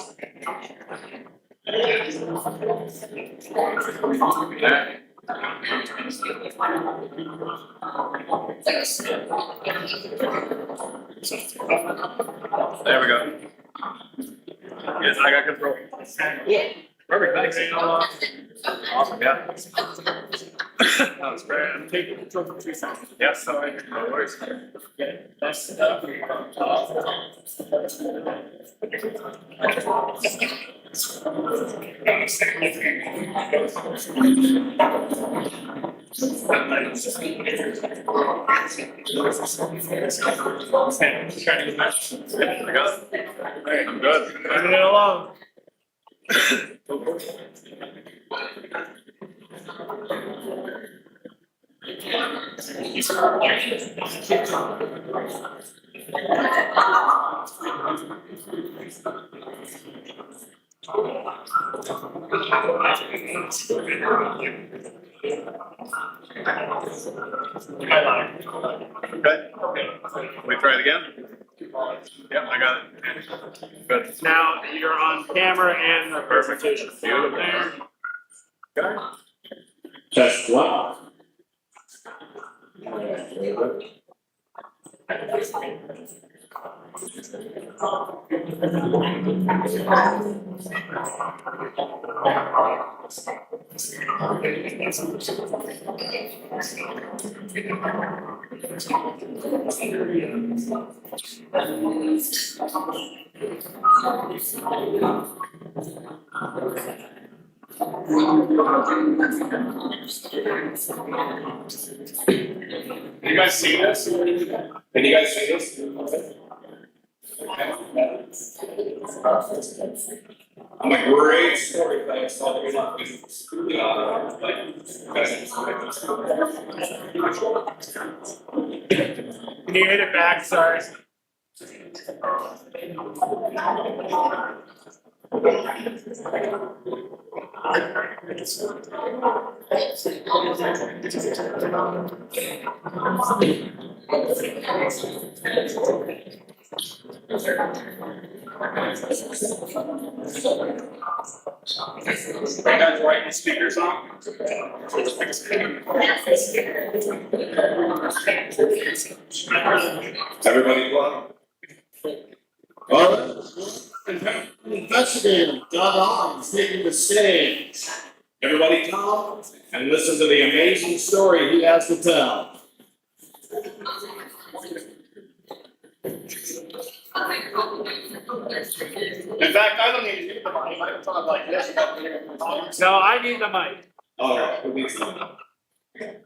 There we go. Yes, I got control. Yeah. Perfect, thanks. Awesome, yeah. That was great. I'm taking control for 2 seconds. Yes, so no worries. Okay, that's I'm good. Moving it along. Okay. We try it again. Yep, I got it. Good. Now you're on camera and the presentation. Beautiful. There. Okay. Test one. Can you guys see this? Can you guys see this? I'm a great storyteller, so I'm not really Can you hit it back? Sorry. Are you guys writing the speakers on? Everybody quiet? All right. Investigator Doug On is taking the stage. Everybody calm and listen to the amazing story he has to tell. In fact, I don't need to get the mic, I can talk like this. No, I need the mic. All right, who needs some? Okay.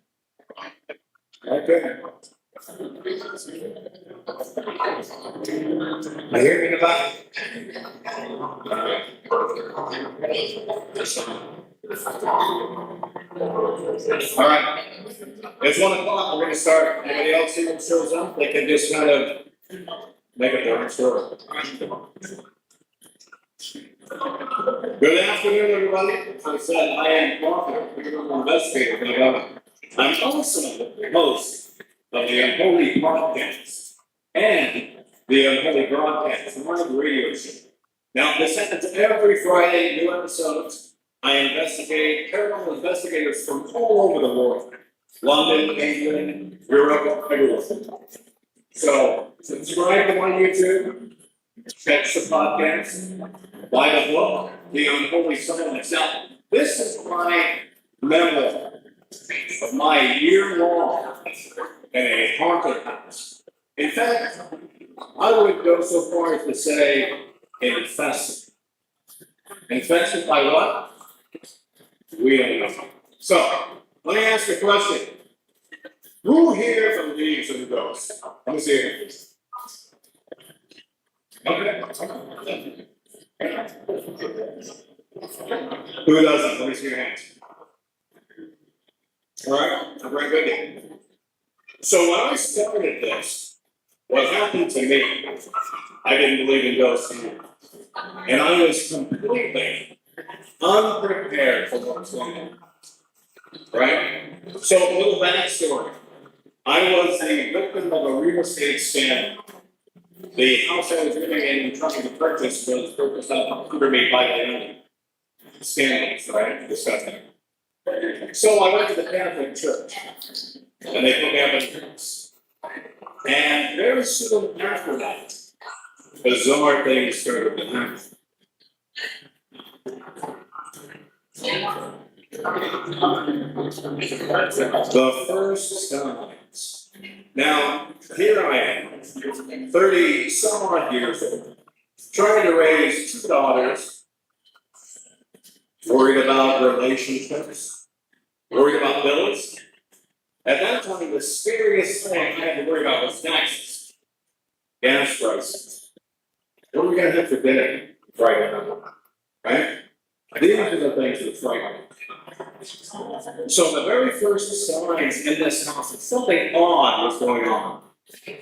I hear you in the back. All right. It's 1 o'clock, we're gonna start. Anybody else here who shows up, they can just kind of make it their own story. Good afternoon, everybody. As I said, I am Walker, criminal investigator for the government. I'm also the host of the Unholy Podcast and the Unholy Broadcast, my radio show. Now, this happens every Friday, new episodes. I investigate paranormal investigators from all over the world. London, England, Europe, everywhere. So, subscribe to my YouTube, catch the podcast, buy the book, The Unholy Silence. Now, this is my memoir of my year-long in a haunted house. In fact, I would go so far as to say infested. Infested by what? We don't know. So, let me ask you a question. Who here believes in ghosts? Let me see it. Okay. Who doesn't? Let me see your hands. All right, I'm very good. So when I started this, what happened to me, I didn't believe in ghosts either. And I was completely unprepared for what was going on. Right? So a little backstory. I was the victim of a real estate scam. The house I was living in and trying to purchase was purchased up under me by the scandals, right? Disgusting. So I went to the Catholic Church, and they put me up in a house. And very soon after that, bizarre things started to happen. The first signs. Now, here I am, 30 some odd years old, trying to raise 2 daughters, worried about relationships, worried about bills. At that time, the scariest thing I had to worry about was taxes, gas prices. What are we going to have for dinner right now? Right? These are the things that frighten me. So the very first signs in this house, something odd was going on.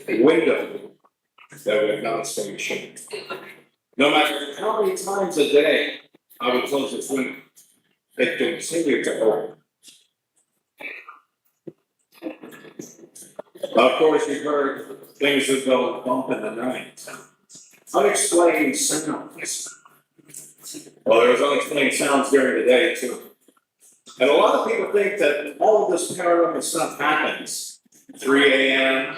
The window that would not stay shut. No matter how many times a day I would close this window, it continued to open. Of course, you've heard things that go bump in the night. Unexplained sounds. Well, there's unexplained sounds during the day too. And a lot of people think that all of this paranormal stuff happens 3 a.m.,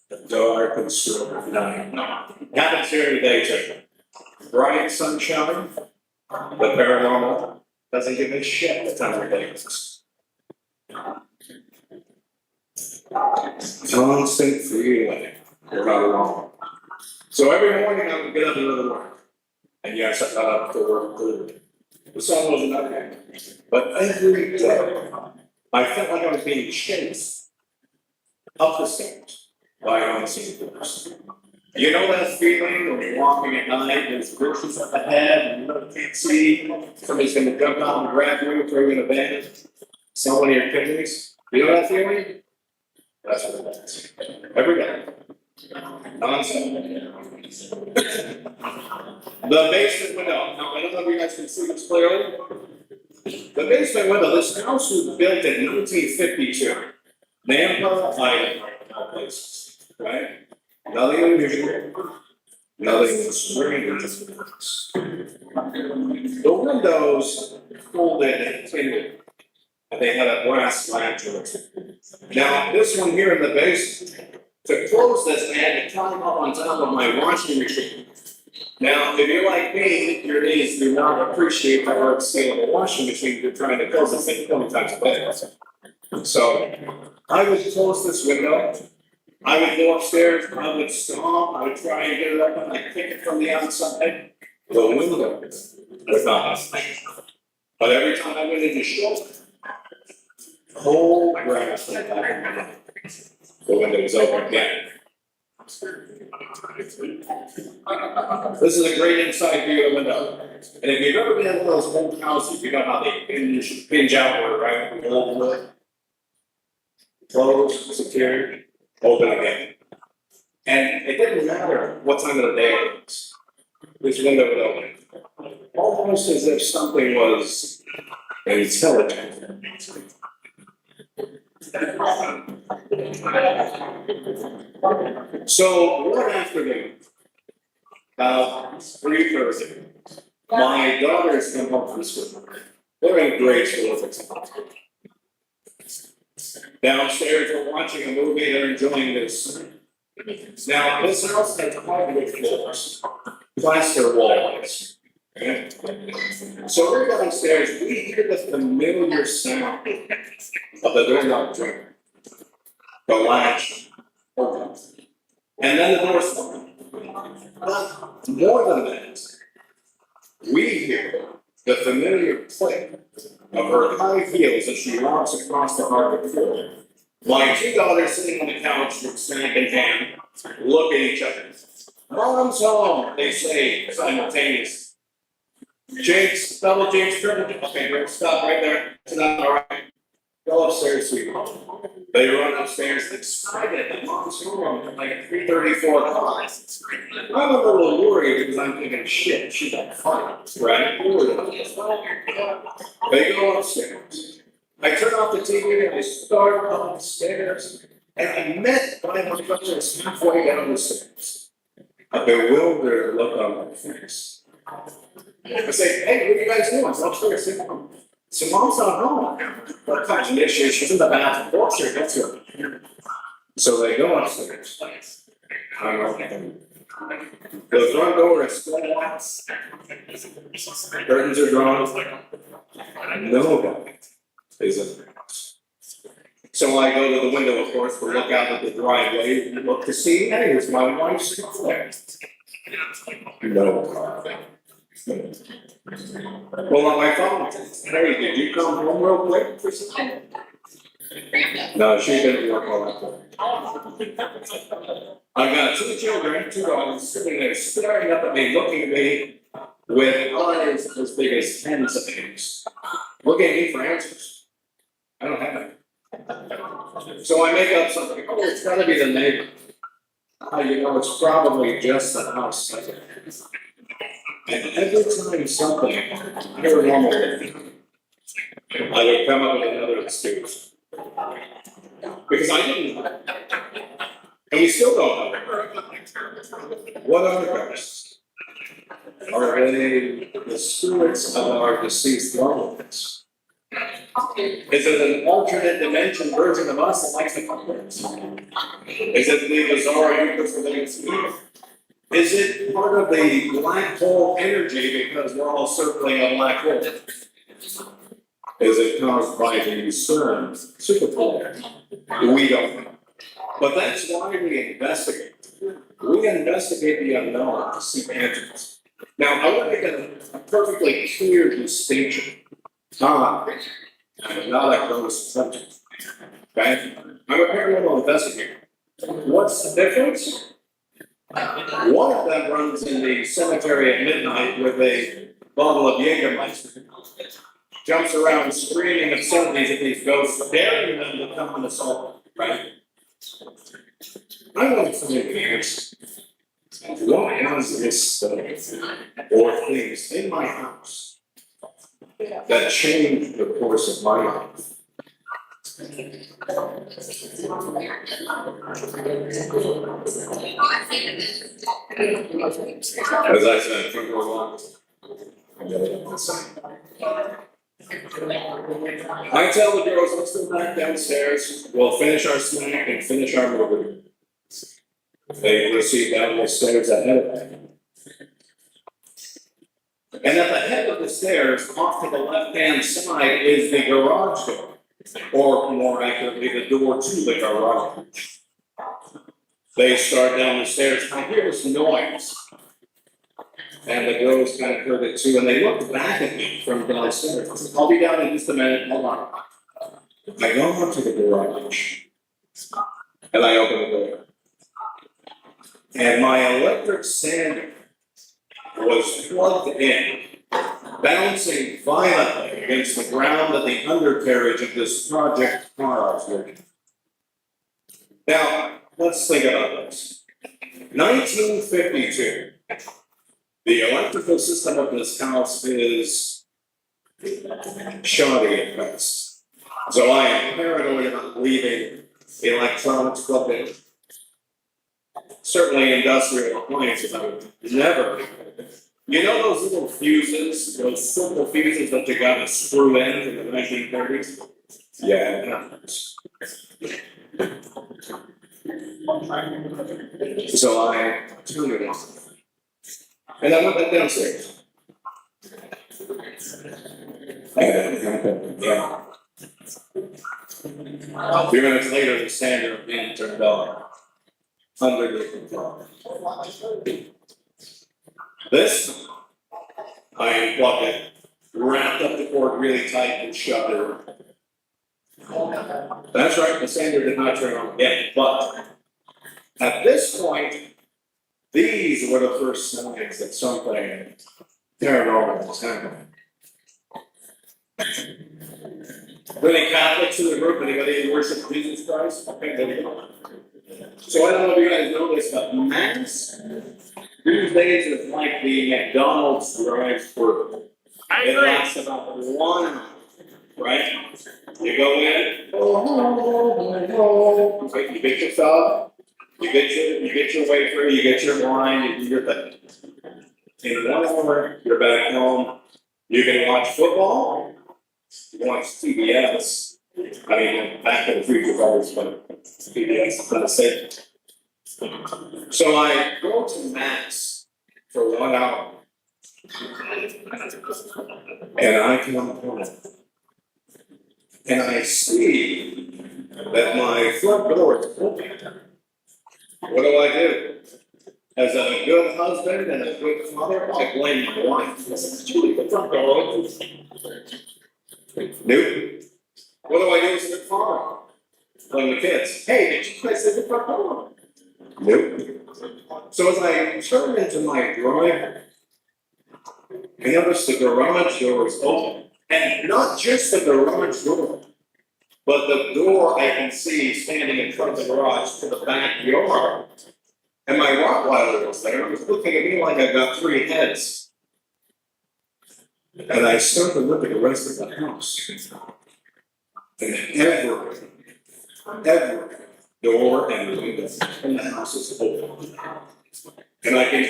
the dark and still of night. It happens during the day too. Bright sunshine, the paranormal doesn't give a shit the time of day is. Constant freeway, you're not wrong. So every morning I would get up and go to work. And yes, I got up to work early. The sun wasn't up yet. But every day, I felt like I was being chased up the stairs by unseen force. You know that feeling when you're walking at night, there's bushes up ahead, and you can't see, somebody's gonna jump out and grab you, throw you in a bed, someone of your kidneys? You know that feeling? That's what it is. Every day. Non-stop. The basement window, now I don't know if you guys can see this clearly. The basement window, this house was built in 1952. Nampa item, places, right? Nothing unusual, nothing strange. The windows folded and tinted, and they had a brass lantern. Now, this one here in the basement, to close this, I had to climb up on top of my washing machine. Now, if you're like me, your knees do not appreciate the hard steel of a washing machine, you're trying to close this thing 20 times a day. So, I would close this window, I would go upstairs, I would stomp, I would try and get it up, and I'd kick it from the outside. The window was not us. But every time I went in the shop, the whole grass went back. The window was open again. This is a great inside view of the window. And if you've ever been in one of those old houses, you know how they hinge outward, right? With old wood. Closed, secured, open again. And it didn't matter what time of the day it was. This window would open. Almost as if something was intelligent. So one afternoon, about 3:30, my daughters come home from school. They're in grade school at the time. Downstairs, we're watching a movie, they're enjoying this. Now, this house has hardwood floors, plaster walls. Okay? So we're downstairs, we hear the familiar sound of the doorknob turning, the latch opens, and then the door slams. But more than that, we hear the familiar click of her high heels as she walks across the hardwood floor. My two daughters sitting on the couch with snack in hand, look at each other. Mom's home, they say simultaneously. Jake's, double Jake's triple, okay, we'll stop right there, it's not all right. Go upstairs, sweetheart. They run upstairs, excited that mom's home at like 3:30, 4 o'clock. I'm a little worried because I'm thinking, shit, she's on fire, right? They go upstairs. I turn off the TV and I start upstairs. And I met my brothers halfway down the stairs. A bewildered look on my face. I say, hey, what are you guys doing? It's upstairs. So mom's not home. What kind of issue? She's in the bathroom. Go upstairs, let's go. So they go upstairs. I'm open. The front door is still locked. Curtains are drawn. Nobody is in the house. So I go to the window, of course, to look out at the driveway and look to see, hey, here's my wife's there. No car. Well, on my phone, hey, did you come home real quick for something? No, she didn't work all that time. I've got two children, two dogs, sitting there staring up at me, looking at me with eyes as big as hens' eggs. Looking at me for answers. I don't have any. So I make up something, oh, it's gotta be the neighbor. You know, it's probably just the house. And every time something paranormal, I would come up with another excuse. Because I didn't know. And we still don't know. What are ghosts? Are they the spirits of our deceased loved ones? Is it an alternate dimension version of us that likes to come with us? Is it the bizarre universe of living spirit? Is it part of the black hole energy because we're all circling a black hole? Is it caused by the CERN superpolar? We don't know. But that's why we investigate. We investigate the unknown to seek answers. Now, I want to make a perfectly clear distinction. I'm not a ghost subject. Okay? I'm a paranormal investigator. What's the difference? One of them runs in the cemetery at midnight with a bottle of Jägermeister. Jumps around screaming obscenities at these ghosts, daring them to come and assault, right? I want to find the answer. What was this stuff or things in my house that changed the course of my life? As I said, from your lungs. I tell the girls, let's go back downstairs, we'll finish our snack and finish our movie. They proceed down the stairs ahead of me. And at the head of the stairs, off to the left-hand side, is the garage door. Or more accurately, the door to the garage. They start down the stairs, I hear this noise. And the girls kind of heard it too, and they looked back at me from downstairs. I said, I'll be down in just a minute, hold on. I go up to the garage. And I open the door. And my electric sander was plugged in, bouncing violently against the ground of the undercarriage of this project car I was working. Now, let's think about this. 1952. The electrical system of this house is shoddy at best. So I am paranoid about leaving electronics plugged in. Certainly industrial appliances, I would never. You know those little fuses, those simple fuses that you gotta screw in the 1930s? Yeah, it happens. So I turned it off. And I went back downstairs. Yeah. A few minutes later, the sander again turned on. Underneath the car. This, I unplugged it, wrapped up the cord really tight and shoved it. That's right, the sander did not turn on again, but at this point, these were the first signs that something paranormal was happening. Were any Catholics in the group? Anybody who worships Jesus Christ? Okay, there we go. So I don't know if you guys know this, but Mass these days is like the McDonald's drive-through. It lasts about 1 hour, right? You go in, you get your sub, you get your wafer, you get your wine, you do your thing. In 1 hour, you're back home. You can watch football, you can watch CBS. I mean, Back to the Future always fun. CBS is not safe. So I go to Mass for 1 hour. And I come home. And I see that my front door is open. What do? As a good husband and a good father, I blame my wife. I said, "Did you leave the front door open?" Nope. What do I do as a good father? Blame the kids. Hey, did you guys leave the front door? Nope. So as I turn into my driveway, I notice the garage door is open. And not just the garage door, but the door I can see standing in front of the garage to the backyard. And my Rottweiler was there, and was looking at me like I got 3 heads. And I start to look at the rest of the house. And every door and window in the house is open. And I can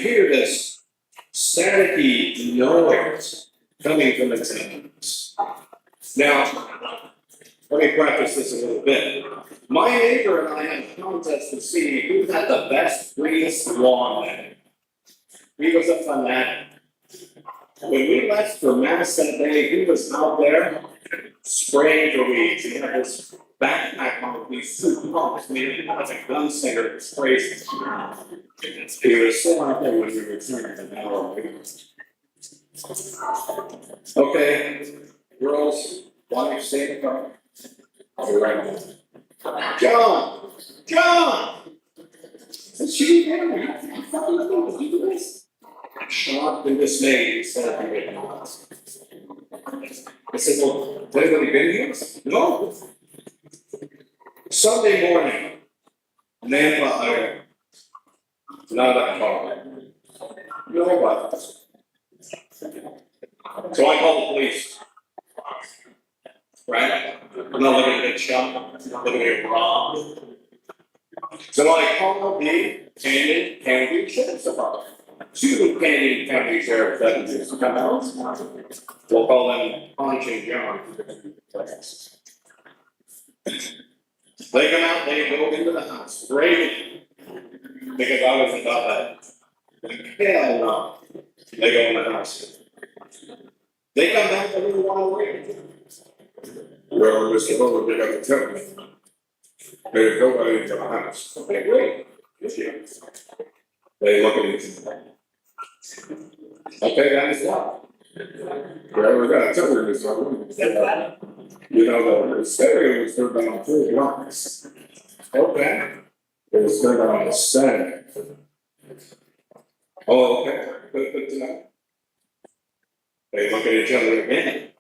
little bit. My neighbor and I had a contest to see who had the best grease lawn man. He was a fanatic. When we left for mass that day, he was out there spraying for weeds. He had this backpack on with these two pumps, maybe like a gunslinger, it's crazy. He was so out there when we returned an hour later. Okay, girls, wife, stay in the car. I'll be right back. John! Is she there? You fucking know to do this? Shocked and dismayed, he said, "I didn't know." I said, "Well, has anybody been here?" No. Sunday morning, Nampa hired. Not a car. Nobody. So I called the police. Right? I'm not looking to get shot, I'm not looking to get robbed. So I called the Canyon County Sheriff's Department. Two Canyon County Sheriff's deputies come out. We'll call them Punch and John. They come out, they go into the house, raving, because I wasn't about that. Hell no. They go in the house. They come back a little while later. Well, Mr. Bowler, they got to tell me. There's nobody in the house. Okay, great. They look at each other. Okay, that is what. Well, we gotta tell her this. You know, the stereo was turned on 3 blocks. Okay. It was turned on the Saturday. Oh, okay. Good to know. They look at each other again.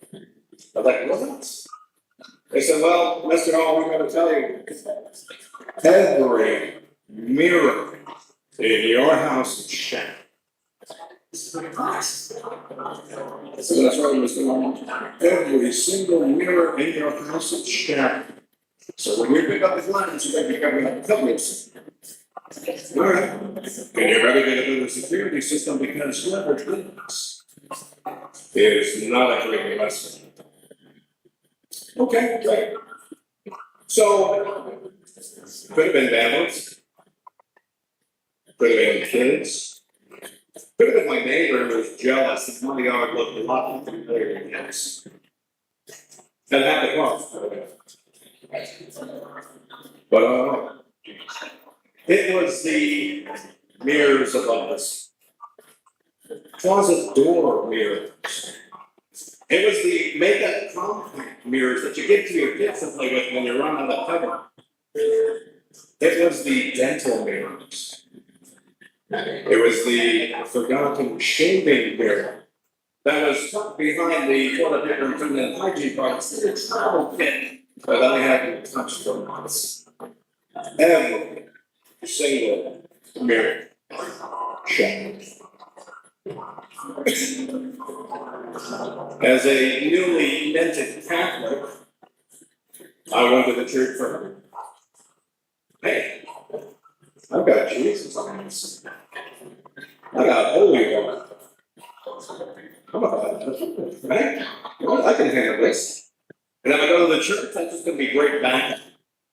I'm like, what? They said, well, Mr. Hall, we gotta tell you, every mirror in your house is shattered. So that's right, Mr. Hall. Every single mirror in your house is shattered. So when you pick up the lines, you gotta pick up the covers. All right. And you better get a better security system because whoever did this is not a great lesson. Okay, great. So, could have been vandals. Could have been kids. Could have been my neighbor who was jealous that my yard looked a lot better than his. That happened once. But it was the mirrors above us. Closet door mirrors. It was the makeup compact mirrors that you give to your kids to play with when you run out of cover. It was the dental mirrors. It was the forgotten shaving mirror that was tucked behind the toilet paper and feminine hygiene products in a travel kit that I hadn't touched for months. Every single mirror shattered. As a newly minted Catholic, I went to the church for her. Hey, I've got Jesus on this. I got Holy One. Come on, right? Well, I can handle this. And if I go to the church, that's just gonna be great back.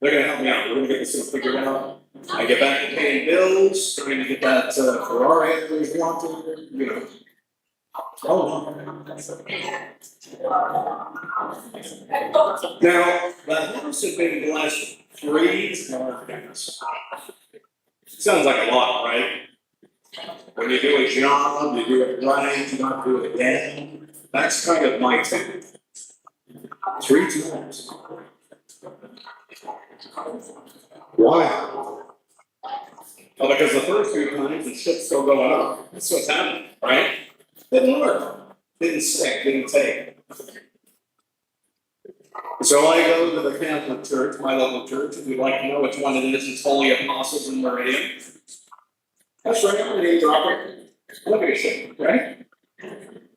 They're gonna help me out. We're gonna get this thing figured out. I get back to paying bills. We're gonna get that Ferrari I always wanted, you know. Oh. Now, the house had been blessed 3 times. Sounds like a lot, right? When you do a job, you do it right, you don't do it again. That's kind of my thing. 3 times. Why? Well, because the first 2 times the shit's still going up. That's what's happening, right? Didn't work. Didn't stick, didn't take. So I go to the Catholic Church, my local church, if you'd like to know which one it is, it's Holy Apostles in Meridian. That's right, I'm gonna drop it. Look at shit, right?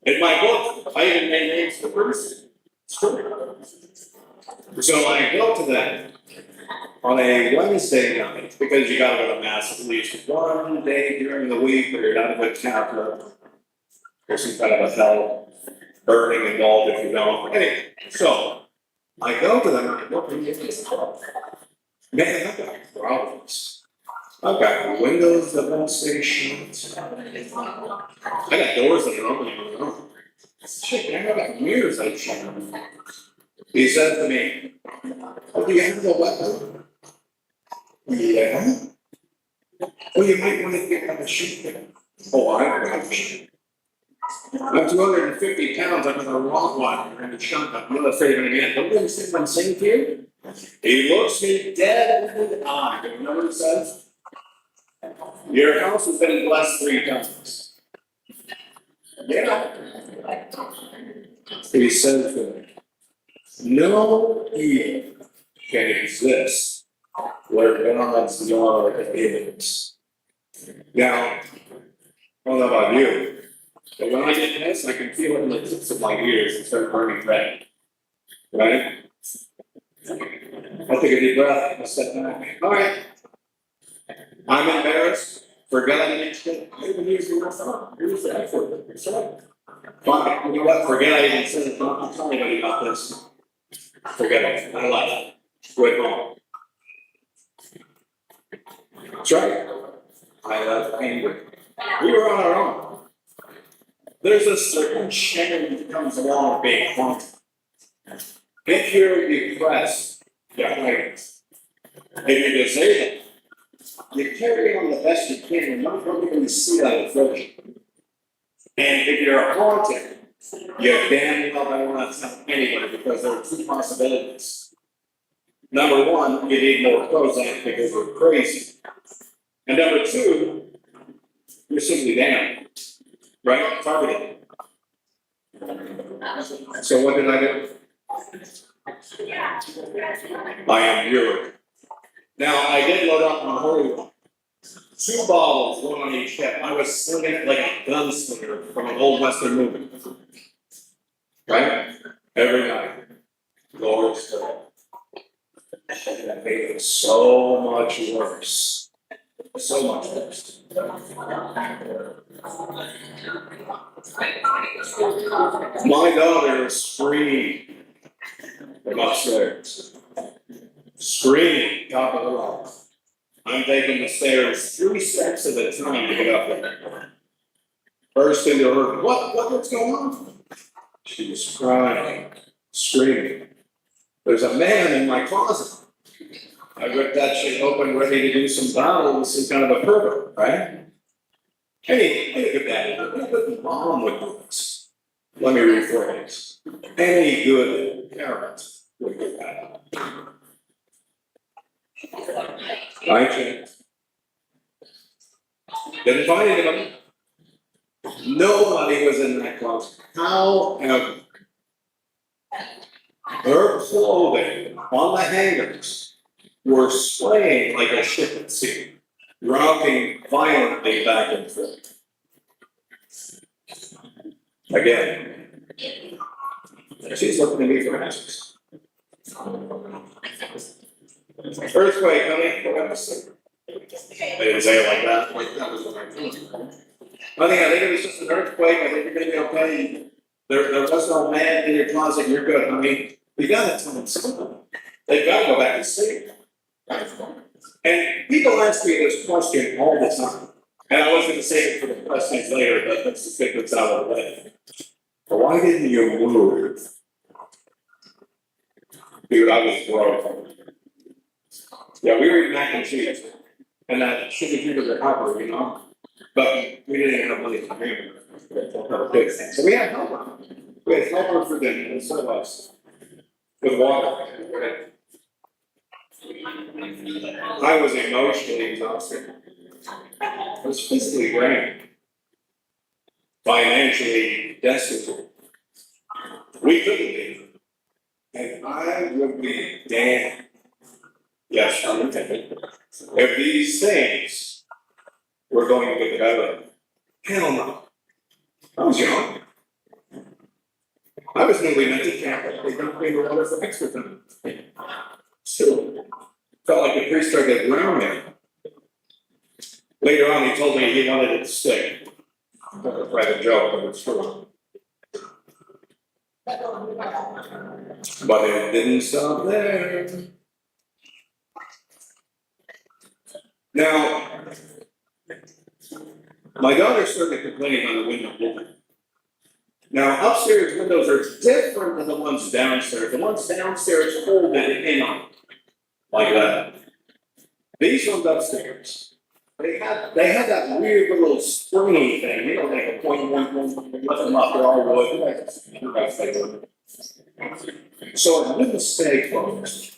In my book, I even made names for person. It's true. So I go to that on a Wednesday night, because you gotta go to mass at least one day during the week, or you're not a good Catholic. There's some kind of a hell burning involved if you don't. Anyway, so I go to them, I look at this. Man, I've got problems. I've got windows that won't stay shut. I got doors that are open. Shit, man, I got mirrors that shut. He said to me, "Oh, do you have a weapon?" Yeah. Well, you might want to get on the shoot. Oh, I don't have a shoot. I'm 250 pounds, I'm in the wrong one, and the shotgun, I'm not afraid of it again. Don't you understand what I'm saying to you? He looks me dead in the eye, you know what he says? Your house has been blessed 3 times. Yeah. He says to me, no evil can exist where God's law is. Now, I don't know about you, but when I get this, I can feel it in the tips of my ears and start burning red. Right? I take a deep breath, I step back. All right. I'm embarrassed. Forget I didn't say I even used the word thought. Here's the F word. It's right. Fine. You know what? Forget I even said it. Don't tell anybody about this. Forget it. I love it. Go home. That's right. I love angry. We were on our own. There's a certain shame that comes along with being haunted. If you're depressed, you're hiding. If you're disabled, you carry on the best you can and not really see that approach. And if you're haunted, you're damn well better not tell anybody because there are 2 possibilities. Number 1, you need more Prozac because you're crazy. And number 2, you're simply damned. Right? Targeted. So what did I do? I am Buick. Now, I did load up on Holy One. 2 bottles, 1 on each hip. I was slinging it like a gunslinger from an old Western movie. Right? Every night. Lord, that made it so much worse. So much worse. My daughter is screaming from upstairs. Screaming top of the rock. I'm taking the stairs 3 steps at a time to get up there. Burst into her, what's going on? She was crying, screaming. There's a man in my closet. I ripped that shit open, ready to do some battle with some kind of a pervert, right? Any good dad, any good mom would do this. Let me rephrase. Any good parent would do that. I checked. Didn't find anybody. Nobody was in that closet. However, her clothing on the hangers were swaying like a ship at sea, rocking violently back and forth. Again, she's looking at me for answers. Earthquake, honey, we're gonna see. They didn't say it like that. I think it was just an earthquake. I think you're gonna be okay. There was no man in your closet. You're good, honey. You gotta tell them something. They've got to go back to sleep. And people ask me this question all the time. And I was going to save it for the questions later, but let's just get this out of the way. Why didn't you move? Dude, I was broke. Yeah, we were eating mac and cheese. And that should have given the helper, you know? But we didn't have money to pay them. So we had helper. We had helper for dinner and so us. With water. I was emotionally exhausted. I was physically drained. Financially destitute. We couldn't leave. And I would be damned. Yes, I'm intended. If these things were going to get better. Hell no. I was young. I was newly minted Catholic. They dumped me in the water for extra. Still, felt like the priest started around me. Later on, he told me he wanted it to stick. A private joke, but it's true. But it didn't stop there. Now, my daughter started complaining on the window. Now, upstairs windows are different than the ones downstairs. The ones downstairs folded in like that. These ones upstairs, they had that weird little springy thing, you know, like a point one, let them up, they're all wood. So I didn't stay closed.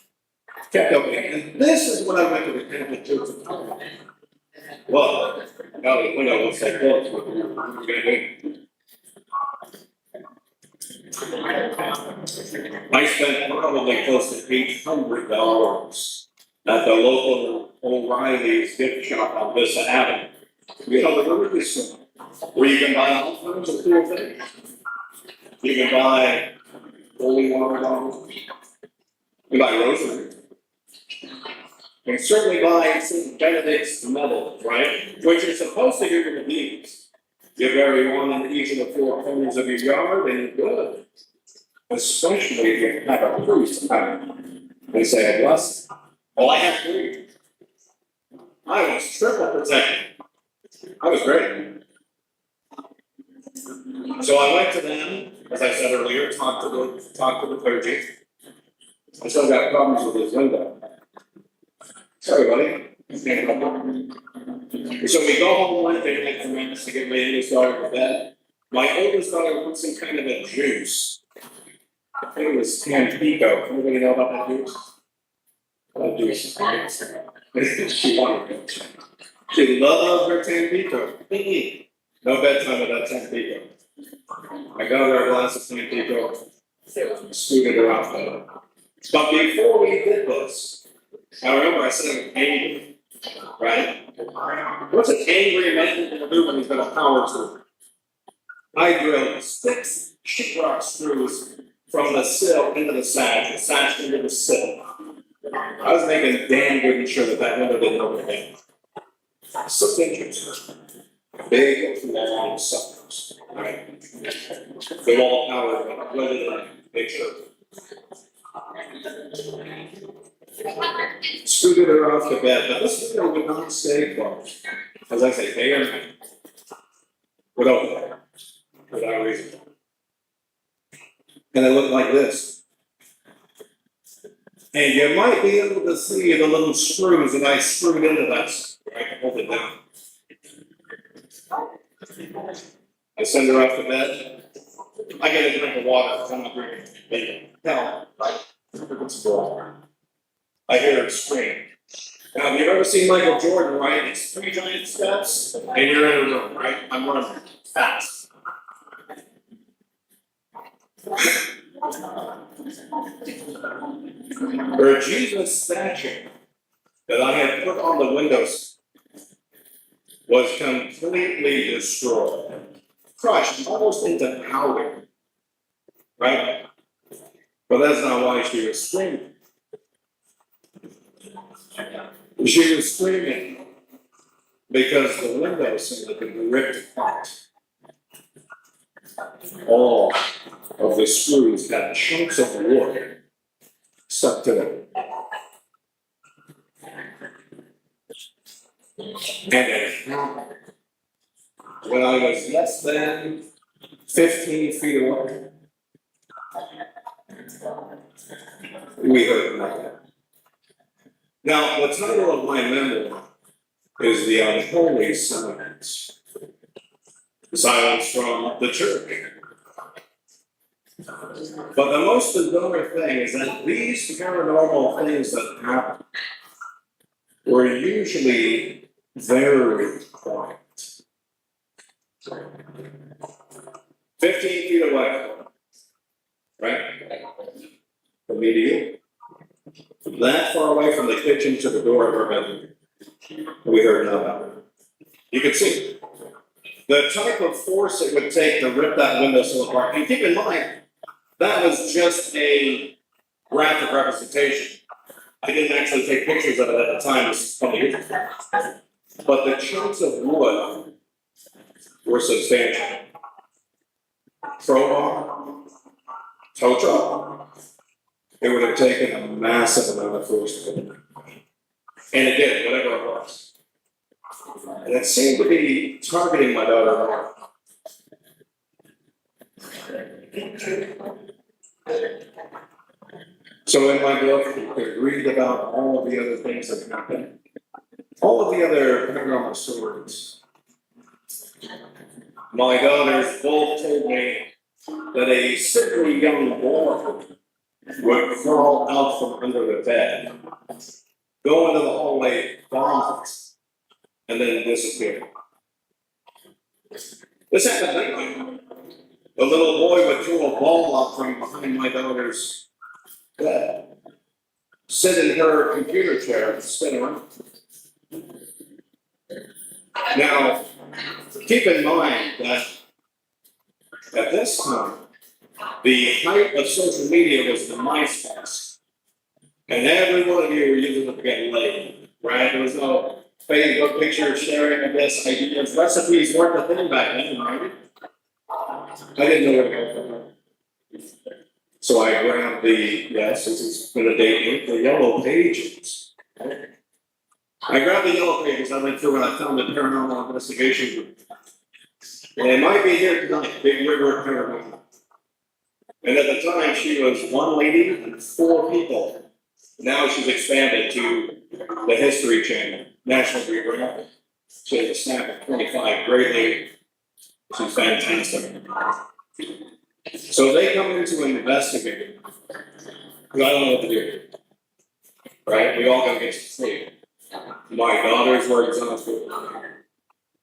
Kept opening, and this is what I went to the Catholic Church of Colorado. Well, now the window looks like this, what we're gonna do. I spent probably close to $800 at the local O'Reilly's gift shop on Vista Avenue. You know, the religious store, where you can buy all kinds of cool things. You can buy holy water bottles, you can buy rosary. You can certainly buy St. Benedict's medal, right? Which you're supposed to do with the beads. You bury one in each of the four corners of your yard, and you're good. Especially if you have a priest come and say a blessing. Well, I have three. I was triple protected. I was great. So I went to them, as I said earlier, talked to the clergy. I still got problems with this window. Sorry, buddy. So we go home one day, like the minutes to get my youngest daughter to bed. My oldest daughter wants some kind of a juice. I think it was Tampico. Anybody know about that juice? That juice. She wanted it. She loved her Tampico. No bedtime without Tampico. I got her a glass of Tampico. Scooted her off though. But before we did this, I remember I said I'm angry, right? What's an angry man gonna do when he's got a power tool? I drilled 6 sheetrock screws from the sill into the sash into the sill. I was making damn good sure that window didn't open again. 6 inches. Big, long suckers, right? The wall power, whether they make sure. Scooted her off the bed, but this window would not stay closed. As I say, day or night. Without reason. And it looked like this. And you might be able to see the little screws that I screwed into that. I can hold it down. I send her off to bed. I get a drink of water because I'm not drinking. Hell, I hear her scream. Now, have you ever seen Michael Jordan, right? It's 3 giant steps, and you're in a room, right? I'm running fast. Her Jesus statue that I had put on the windows was completely destroyed, crushed almost into powder, right? But that's not why she was screaming. She was screaming because the windows seemed to be ripped apart. All of the screws had chunks of wood stuck to them. And it happened when I was less than 15 feet away. We heard nothing. Now, the title of my memoir is The Unholy Silence. Silence from the church. But the most bizarre thing is that these paranormal things that happen were usually very quiet. 15 feet away, right? From me to you. That far away from the kitchen to the door of our bedroom. We heard nothing. You could see the type of force it would take to rip that window so apart. And keep in mind, that was just a graphic representation. I didn't actually take pictures of it at the time, this is 20 years ago. But the chunks of wood were substantial. Crowbar, tow truck, it would have taken a massive amount of force to get it. And it did, whatever it was. And it seemed to be targeting my daughter more. So in my book, you could read about all of the other things that happened, all of the other paranormal stories. My daughters both told me that a sickly young boy would crawl out from under the bed, go into the hallway, vomit, and then disappear. This happened lately. The little boy would throw a ball out from behind my daughter's bed, sit in her computer chair, and spin around. Now, keep in mind that at this time, the height of social media was the MySpace. And every one of you were using it to get laid, right? There was no Facebook picture sharing of this ideas. Recipes weren't the thing back then, right? I didn't know where to go from there. So I grabbed the, yes, this is gonna date me, the yellow pages. I grabbed the yellow pages, I went through and I found the paranormal investigation group. And it might be here tonight, Big River Paranormal. And at the time, she was one lady and 4 people. Now she's expanded to the History Channel, National Geographic. She has a staff of 25, great lady. She's fantastic. So they come in to investigate. Because I don't know what to do. Right? We all gotta get to sleep. My daughters were exhausted.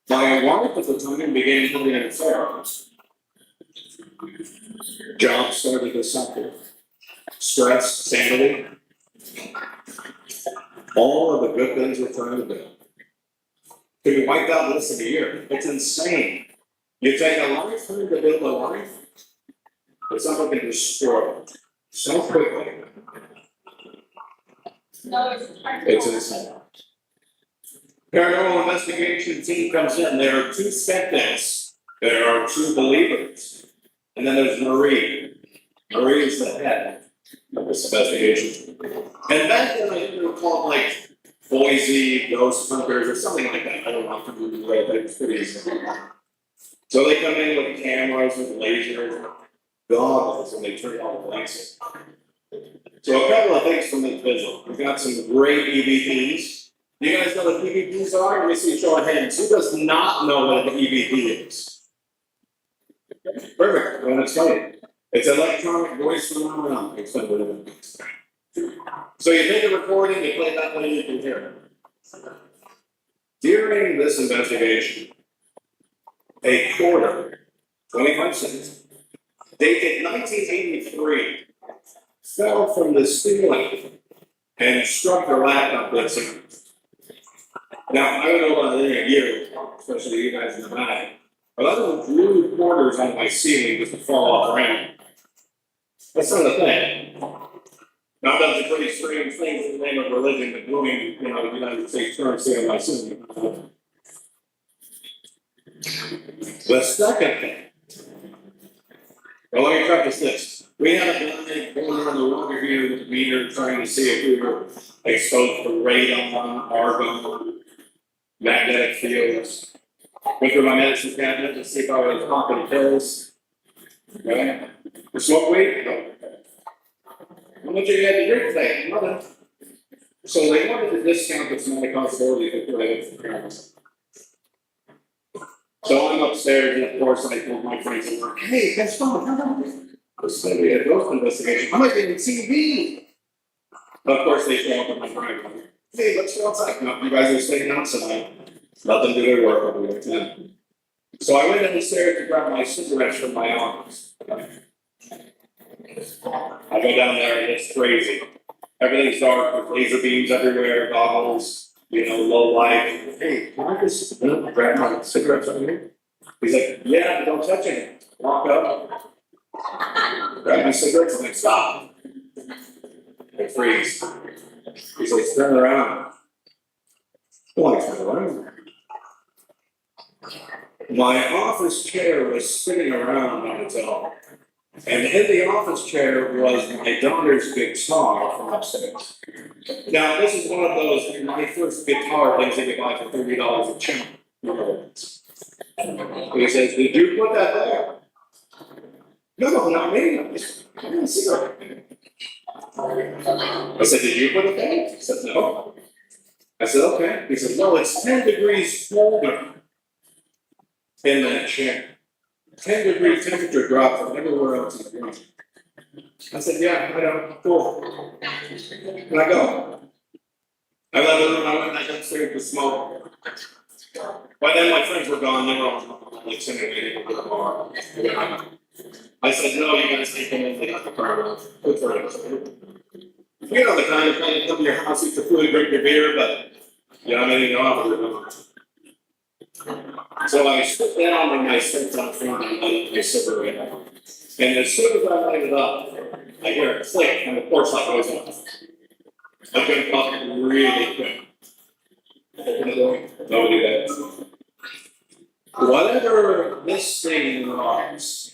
My wife at the time began having an affair. Jobs started to suffer. Stress, sanity. All of the good things we're trying to do. Can be wiped out in less than a year. It's insane. You take a lifetime to build a life, but someone can destroy it so quickly. It's insane. Paranormal investigation team comes in. There are 2 skeptics. There are 2 believers. And then there's Marie. Marie is the head of this investigation. And back then I think they were called like Boise Ghost Hunters or something like that. I don't know if you read that. It's pretty easy. So they come in with cameras, with lasers, goggles, and they turn all the lights on. So a couple of things from this visit. We've got some great EVPs. You guys know what EVPs are? Let me see show of hands. Who does not know what an EVP is? Perfect. I'm going to explain it. It's electronic voice phenomenon. Explain what it is. So you take a recording, you play that way, you can hear it. During this investigation, a quarter, 25 cents, dated 1983, fell from the ceiling and struck her laptop that second. Now, I don't know about it in a year, especially you guys in the back, but I don't glue quarters on my ceiling just to fall off around. That's not a thing. Now, that's a pretty strange thing in the name of religion, but gluing, the United States currency on my ceiling. The second thing, well, let me preface this. We had a guy going around the water here with a meter trying to see if we were exposed to radon, argon, magnetic fields. Went through my medicine cabinet to see if I was popping pills. Okay. Smoke weed? No. How much you had to drink today? Nothing. So they wanted to discount this medical facility for the So I'm upstairs, and of course, I told my friends at work, hey, guess what? This is going to be a ghost investigation. I might be on TV. Of course, they show up at my driveway. Hey, let's go outside. No, you guys are staying outside. Let them do their work over there. So I went downstairs to grab my cigarettes from my office. I go down there, and it's crazy. Everything's dark with laser beams everywhere, goggles, low light. Hey, can I just grab my cigarettes over here? He's like, yeah, but don't touch it. Walk up, grab my cigarettes, and like, stop. I freeze. He's like, turn around. Well, I turn around. My office chair was spinning around on its own. And in the office chair was my daughter's guitar from upstairs. Now, this is one of those, my first guitar things that you buy for $30 a channel. He says, did you put that there? No, not me. I didn't see it. I said, did you put it there? He said, no. I said, okay. He said, no, it's 10 degrees colder in that chair. 10-degree temperature drop from everywhere else in the room. I said, yeah, I know, cool. And I go. I left the room, I went back upstairs to smoke. By then my friends were gone, they were all like sitting at the bar. I said, no, you guys take them in, they got the car. Good for it. You know the kind of thing, come to your house, eat the food, drink your beer, but you know, anything off. So I sit down and I sit on front and light my cigarette. And as soon as I light it up, I hear a click and the porch light goes off. I jump up really quick. Open the door, nobody there. Whatever this thing was,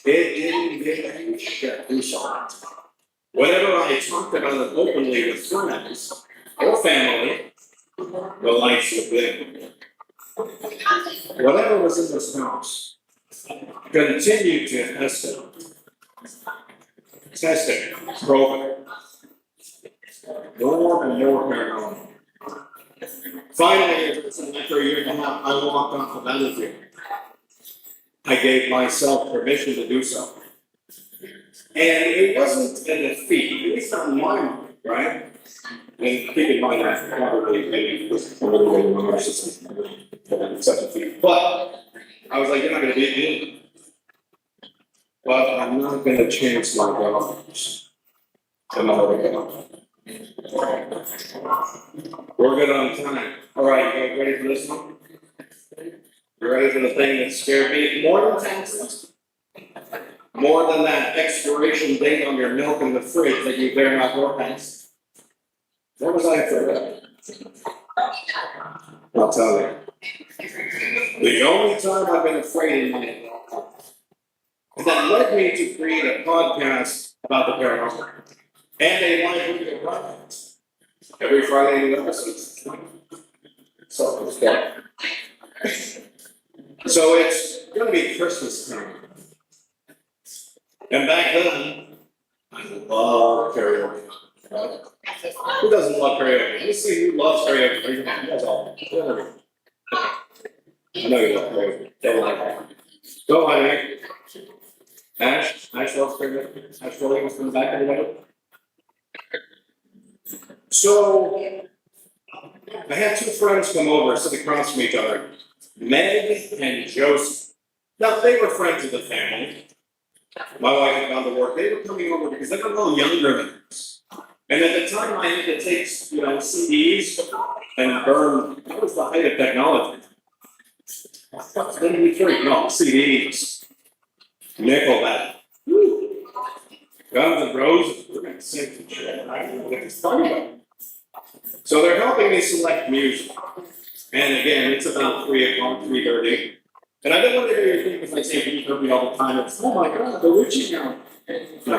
it didn't get any shit loose on it. Whenever I talked about it openly with friends or family, the lights were big. Whatever was in this house continued to test it, probe it. More and more paranormal. Finally, after a year and a half, I walked off the battlefield. I gave myself permission to do so. And it wasn't a defeat, at least not in my mind, right? And keep in mind that probably maybe was a little bit of a narcissist, such a thing. But I was like, you're not gonna beat me. But I'm not gonna chance my dollars. I'm not gonna. We're good on time. All right, you guys ready for this one? You ready for the thing that scared me more than taxes? More than that expiration date on your milk in the fridge that you dare not go past. What was I afraid of? I'll tell you. The only time I've been afraid in my life. And that led me to create a podcast about the paranormal. And a live video broadcast. Every Friday in the episodes. So it's good. So it's gonna be Christmas time. And back then, I love karaoke. Who doesn't love karaoke? Let me see who loves karaoke. Raise your hand. You guys all. I know you love karaoke. They like that. Go on, Nick. Ash loves karaoke. Ash Williams from the back of the way. So, I had two friends come over, sit across from each other. Meg and Joseph. Now, they were friends of the family. My wife had gone to work. They were coming over because they were a little younger than us. And at the time, I had to take, CDs and burn. That was the height of technology. MP3, no, CDs. Nickelback. Woo. Guns N' Roses. We're going to sing some shit. I don't know what it's talking about. So they're helping me select music. And again, it's about 3:30. And I don't want to hear you think if I say 3:30 all the time, it's, oh my God, the witchy now. No,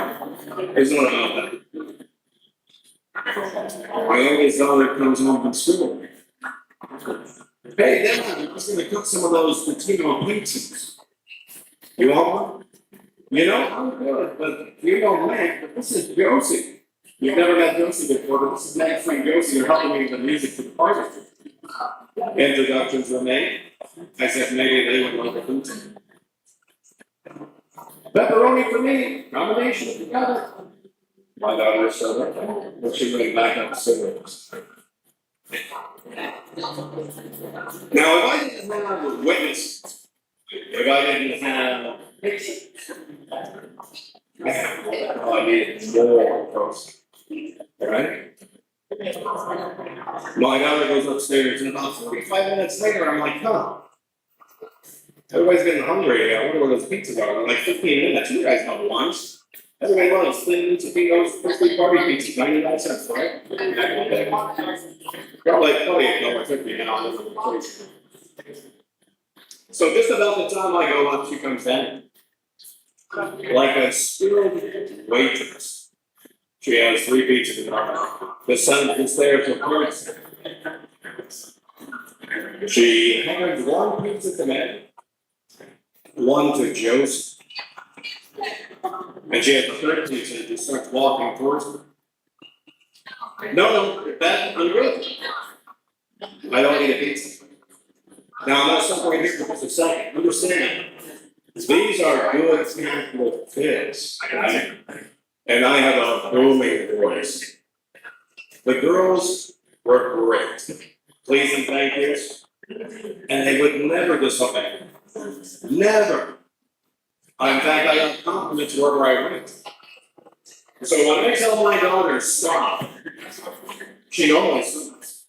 there's no about that. My youngest daughter comes home from school. Hey, Dad, I'm just going to cook some of those Latino pizzas. You want one? I'm good, but Meg, but this is Josie. You've never met Josie before, but this is Meg's friend Josie. You're helping me with the music for the party. Introductions were made. I said maybe they would like a pizza. Pepperoni for me, combination, you got it. My daughter showed up, but she went back up to cigarettes. Now, if I didn't have witnesses, if I didn't have pictures, I needed more folks. Right? My daughter goes upstairs, and about 45 minutes later, I'm like, huh. Everybody's getting hungry. I wonder where those pizzas are. They're like 15 minutes. You guys know lunch. Everybody wants thin Tostitos, crispy party pizzas, 99 cents, right? Probably $1.50 now. So just about the time I go up, she comes in. like a skilled waitress. She has 3 pizzas in her mouth. The sentence there for points. She hands 1 pizza to me, 1 to Joseph. And she has the 3rd pizza and just starts walking towards her. No, that, I'm good. I don't need a pizza. Now, I'm not stopping right here for just a second. Understand, these are good tangible kids, right? And I have a booming voice. The girls were great. Please and thank yous. And they would never disobey. Never. In fact, I got compliments wherever I went. So when I tell my daughter stop, she always stops.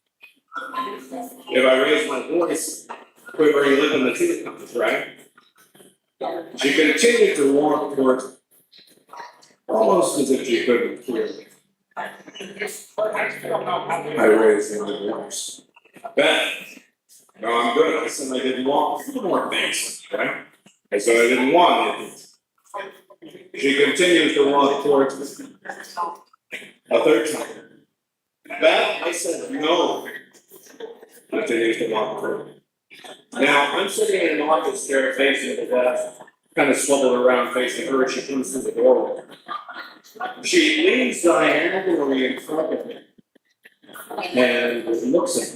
If I raise my voice, quivering lip in the teeth comes, right? She continued to walk towards me, almost as if she couldn't hear me. I raised my voice. Beth, no, I'm good. I said I didn't want 2 more things, right? I said I didn't want it. She continues to walk towards me. A 3rd time. Beth, I said no. Continues to walk towards me. Now, I'm sitting in an office chair facing the desk, kind of swiveled around facing her. She comes through the doorway. She leans diagonally in front of me and looks at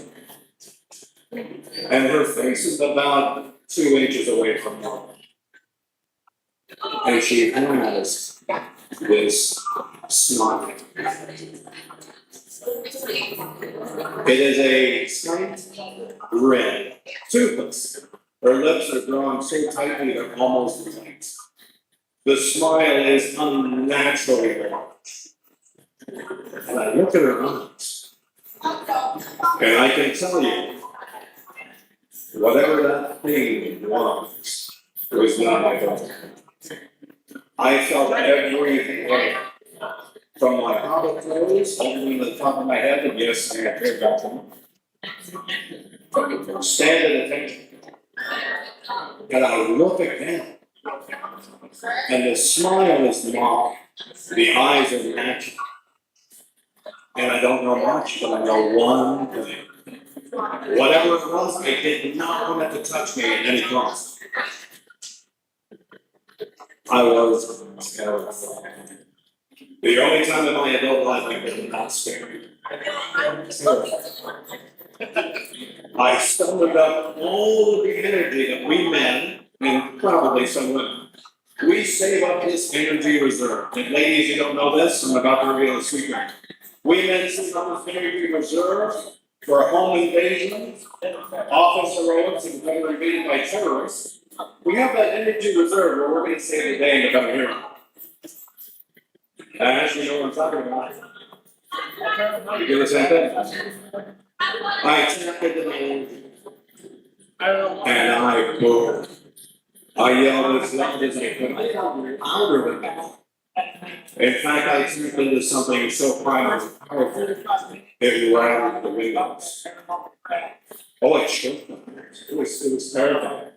me. And her face is about 2 inches away from mine. And she has this smile. It is a slight red, toothless. Her lips are drawn so tightly they're almost white. The smile is unnaturally large. And I look at her eyes. And I can tell you, whatever that thing was not my daughter. I felt every hair from my hobbit clothes all the way to the top of my head, and yes, I had hair back on. Stand at attention. And I look again. And the smile is not. The eyes are natural. And I don't know much, but I know one thing. Whatever it was, I did not want it to touch me at any cost. I was terrified. The only time in my adult life I've been not scared. I summoned up all the energy that we men, and probably some women, we save up this energy reserve. And ladies, you don't know this, I'm about to reveal a secret. We men save up this energy reserve for home invasions, office heroics, and when we're invaded by terrorists. We have that energy reserve where we're going to save the day and become a hero. Actually, you know what I'm talking about. You do the same thing. I tapped into the energy. And I moved. I yelled as loud as I could. I yelled louder than that. In fact, I tapped into something so primal and powerful, it rattled the windows. Oh, it shook them. It was terrifying.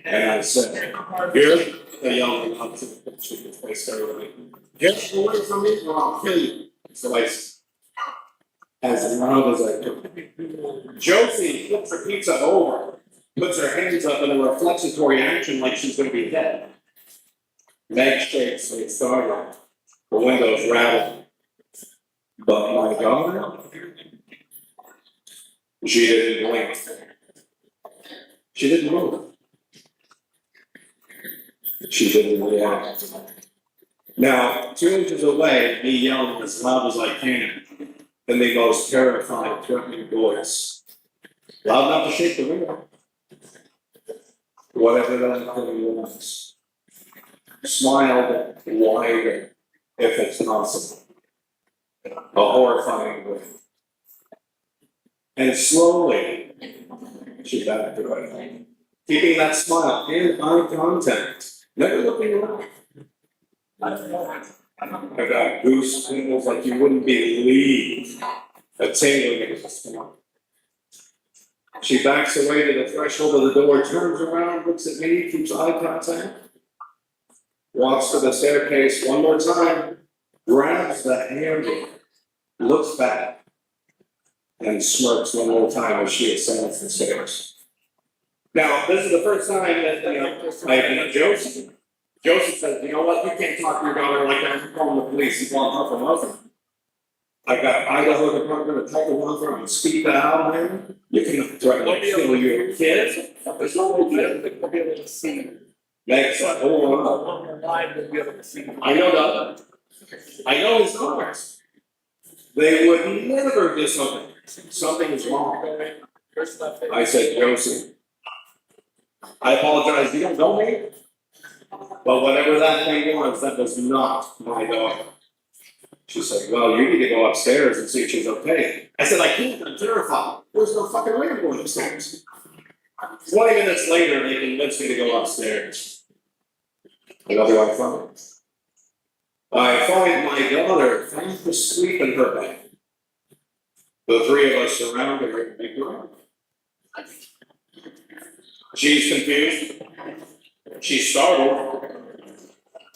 And I said, here, they yelled out to the picture of my ceremony. Get away from me or I'll kill you. So I, as loud as I could. Josie flips her pizza over, puts her hands up in a reflexatory action like she's going to be dead. Meg shakes and startled. The windows rattle. But my daughter, she didn't blink. She didn't move. She didn't react. Now, 2 inches away, me yelling as loud as I can, in the most terrifying, threatening voice. Loud enough to shake the window. Whatever that thing was. Smiled wider, if it's possible. A horrifying way. And slowly, she backed away. Keeping that smile and eye contact. Never looking around. I got goose pimples like you wouldn't believe. A tingling in the stomach. She backs away to the threshold of the door, turns around, looks at me, keeps eye contact. walks to the staircase one more time, grabs the handle, looks back, and smirks one more time as she ascends the stairs. Now, this is the first time that, Joseph says, you know what, you can't talk to your daughter like that, you're calling the police, you want her from nothing. I got Idaho Department of Health and Welfare, I'm speak that out, man. You can threaten to kill your kids. There's no way We'll be able to see. Makes a whole lot. Along the line, we'll be able to see. I know that. I know his numbers. They would never do something. Something is wrong. I said, Josie, I apologize, you don't know me. But whatever that thing was not my daughter. She said, well, you need to go upstairs and see if she's okay. I said, I can't, I'm terrified. There's no fucking way I'm going upstairs. 20 minutes later, they convinced me to go upstairs. And I'll be like, fine. I find my daughter fast asleep in her bed. The three of us surround her and make her up. She's confused. She's startled.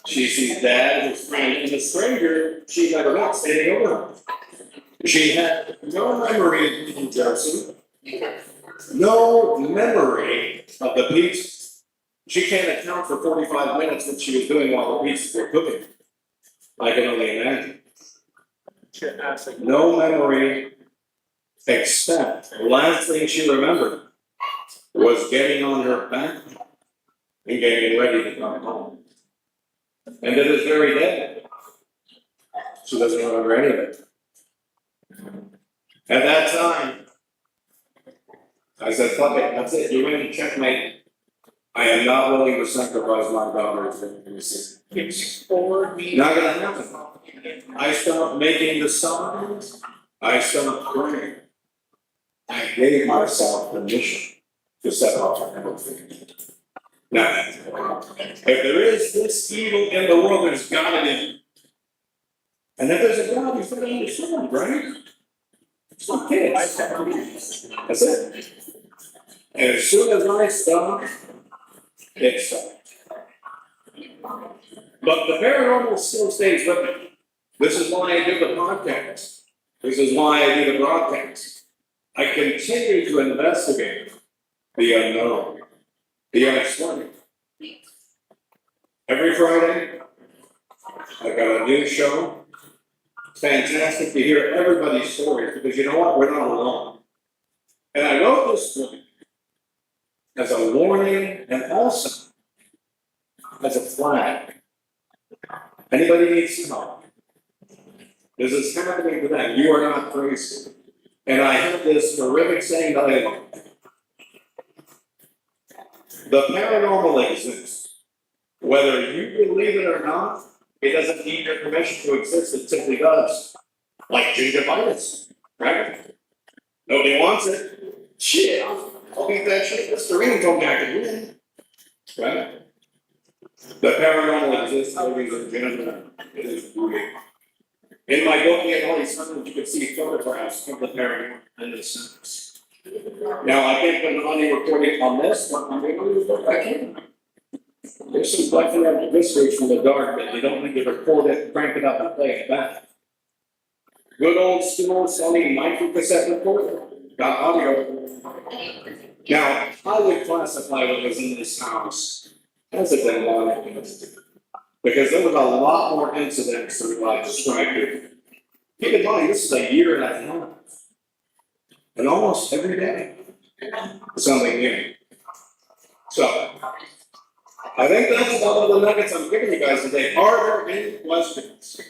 She sees Dad, his friend, and a stranger she never met standing over her. She had no memory of being Josie, no memory of the pizza. She can't account for 45 minutes that she was doing while the pizzas were cooking. I can only imagine. No memory, except the last thing she remembered was getting on her back and getting ready to come home. And to this very day, she doesn't remember any of it. At that time, I said, fuck it, that's it, you win, checkmate. I am not willing to sacrifice my daughter for this. Not gonna happen. I stopped making the signs. I stopped praying. I gave myself permission to set off everything. Now, if there is this evil in the world, there's gotta be. And if there's a God, he's gonna understand, right? It's not kids. That's it. And as soon as I stop, it stopped. But the paranormal still stays with me. This is why I do the podcast. This is why I do the broadcast. I continue to investigate the unknown, the unexplained. Every Friday, I've got a new show. It's fantastic to hear everybody's stories because you know what? We're not alone. And I wrote this book as a warning and also as a flag. Anybody needs help? This is happening to them. You are not crazy. And I have this horrific saying that I love. The paranormal exists. Whether you believe it or not, it doesn't need your permission to exist, it simply does. Like gingivitis, right? Nobody wants it. Shit, I'll get that shit. Mr. Ring told me I could win. Right? The paranormal exists, ladies and gentlemen. It is real. In my book, The Holy Sons, you can see photographs of the paranormal and the science. Now, I can't put an audio recording on this, but I'm going to do I can. There's some black mysteries from the dark that you don't need to record it, crank it up, and play it back. Good old school Sony microcassette recorder, got audio. Now, I would classify what was in this house as a demonic incident, because there was a lot more incidents than I described here. Keep in mind, this is a year and a half, and almost every day, something new. So, I think that's all of the nuggets I'm giving you guys today. Are there any questions?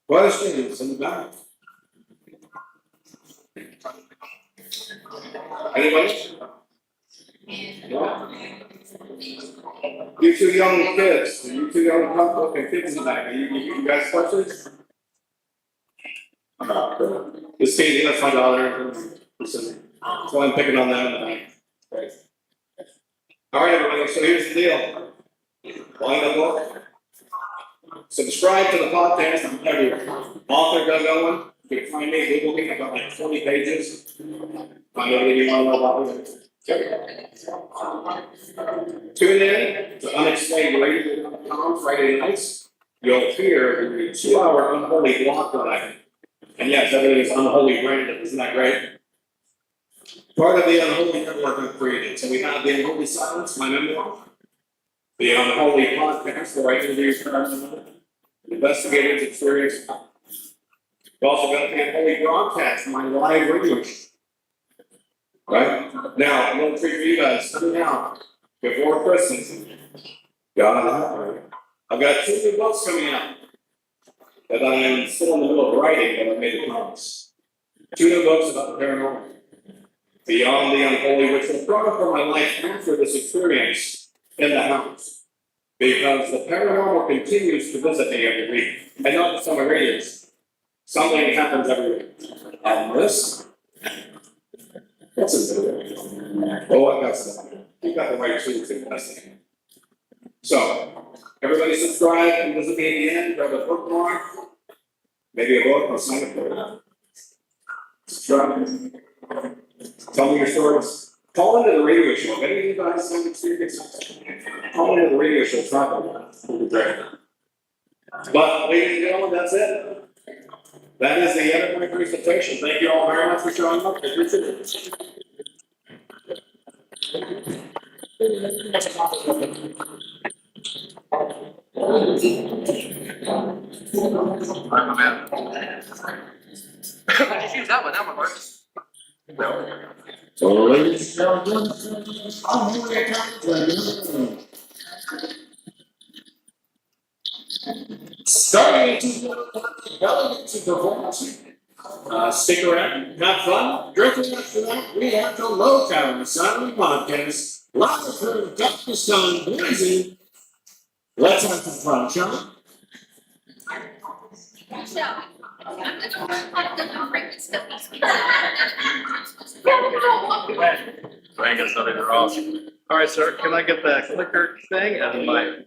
Questions in the back? Anybody? No? You two young kids, you two young looking kids in the back, you guys questions? This Katie, that's my daughter. So I'm picking on that in the back. All right, everybody, so here's the deal. Find the book. Subscribe to the podcast. I'm everywhere. Author Doug Owen. You can find me, Google me. I've got like 20 pages. Find anything you want to know about me. Tune in to Unexplained Radio.com Friday nights. You'll hear the 2-hour unholy block tonight. And yes, everything is unholy branded, isn't that great? Part of the unholy network I've created. So we have the Unholy Silence, my memoir, the Unholy Podcast, where I interview investigators, experience. We've also got the Unholy Broadcast, my live radio show. Right? Now, I'm going to treat you guys coming out before Christmas. God, I've got 2 new books coming out that I'm still in the middle of writing, but I made a promise. 2 new books about the paranormal. Beyond the Unholy, which will chronicle my life after this experience in the house. Because the paranormal continues to visit me every week. And not just on my radios. Something happens every week. And this? What's this? Oh, I got something. You got the right tools to investigate. So, everybody subscribe and visit me in the end, grab a bookmark, maybe a book or sign up for it. Subscribe. Tell me your stories. Call into the radio show. If any of you guys have experiences, call into the radio show. Talk about it. It'll be great. But, ladies and gentlemen, that's it. That is the end of my presentation. Thank you all very much for showing up. I appreciate it. Just use that one, that one works. So, ladies and gentlemen, I'm here to starting to relevant to performance. Stick around, have fun, drinking after that. We have the Low Tower Silent Podcast. Live from Dr. Sun, Boise. Let's have some fun, shall we? I guess nothing are awesome. All right, sir, can I get that clicker thing and my?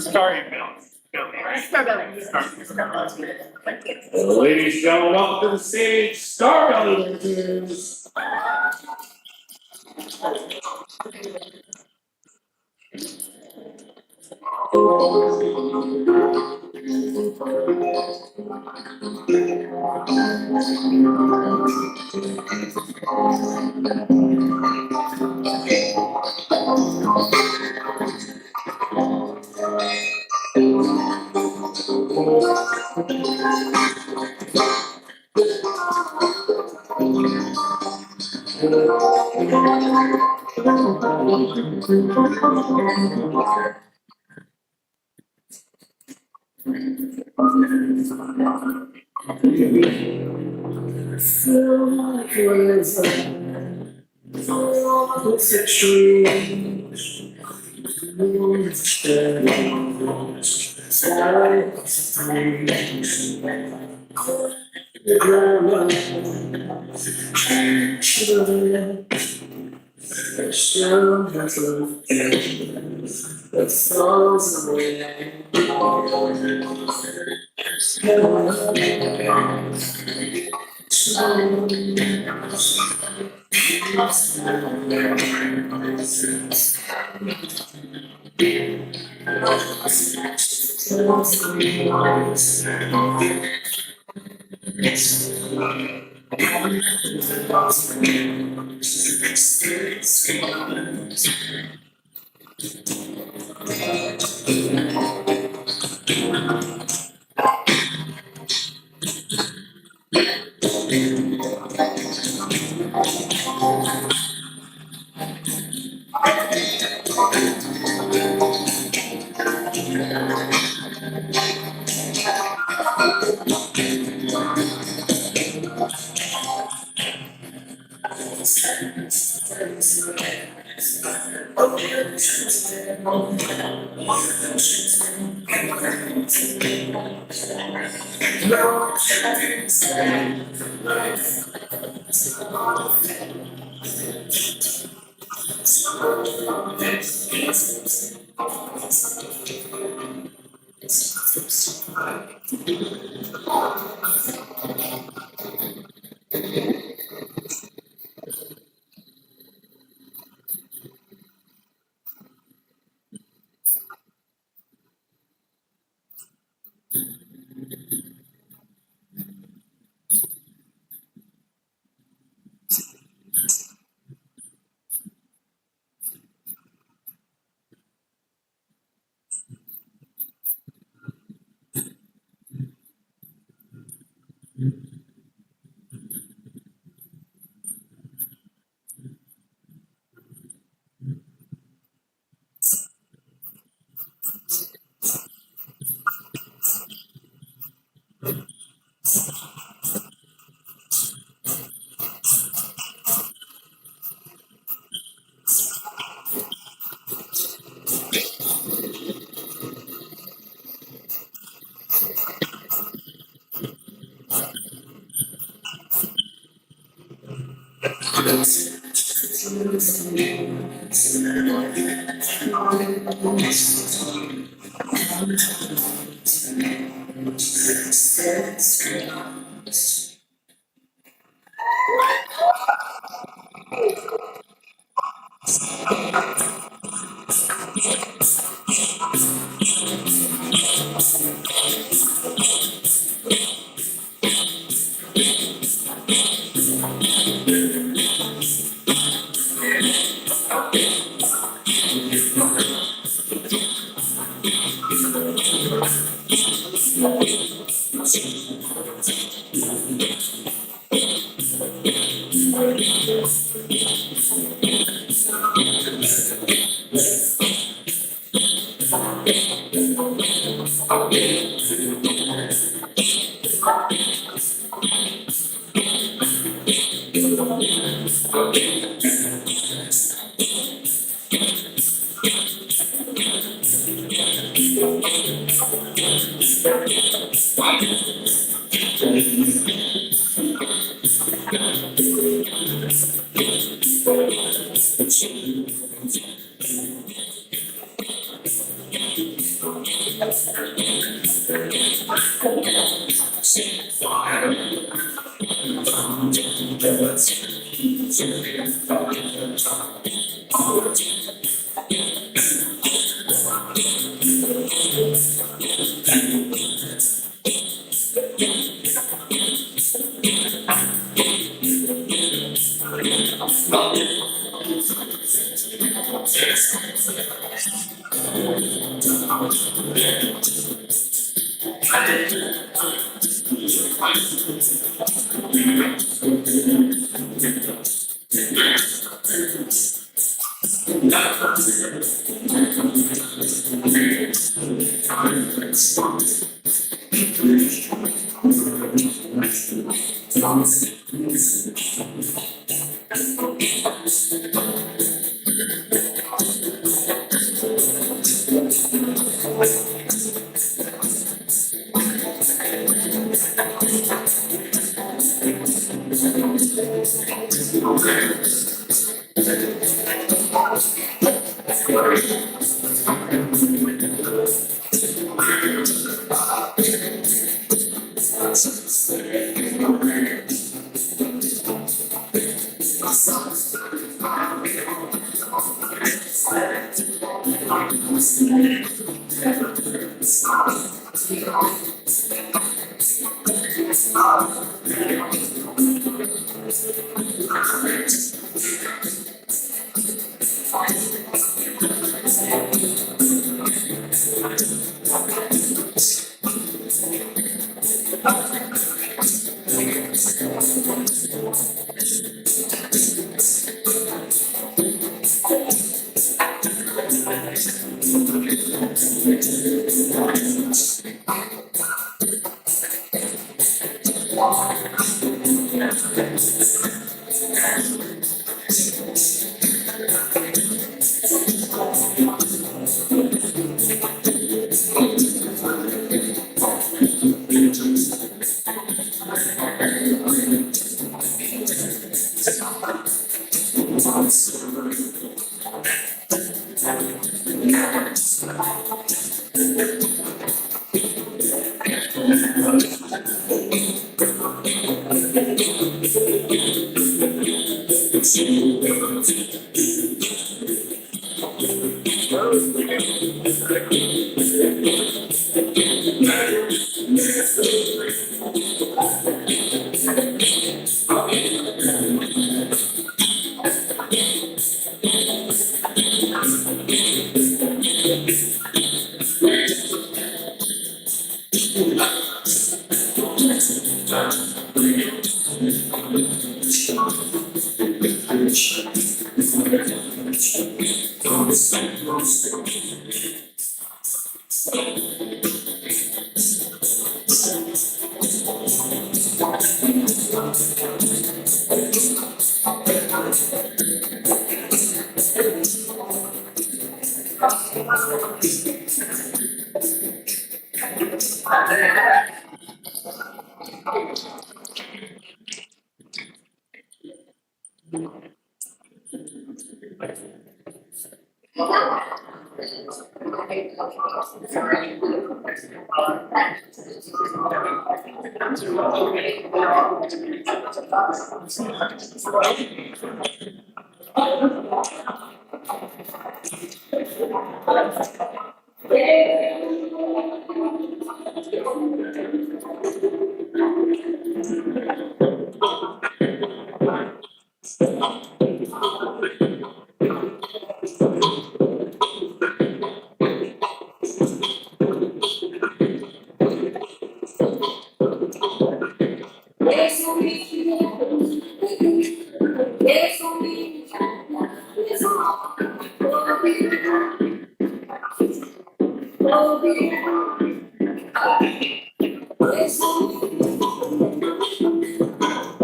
Starting now. Ladies and gentlemen, welcome to the stage, Star Elevators.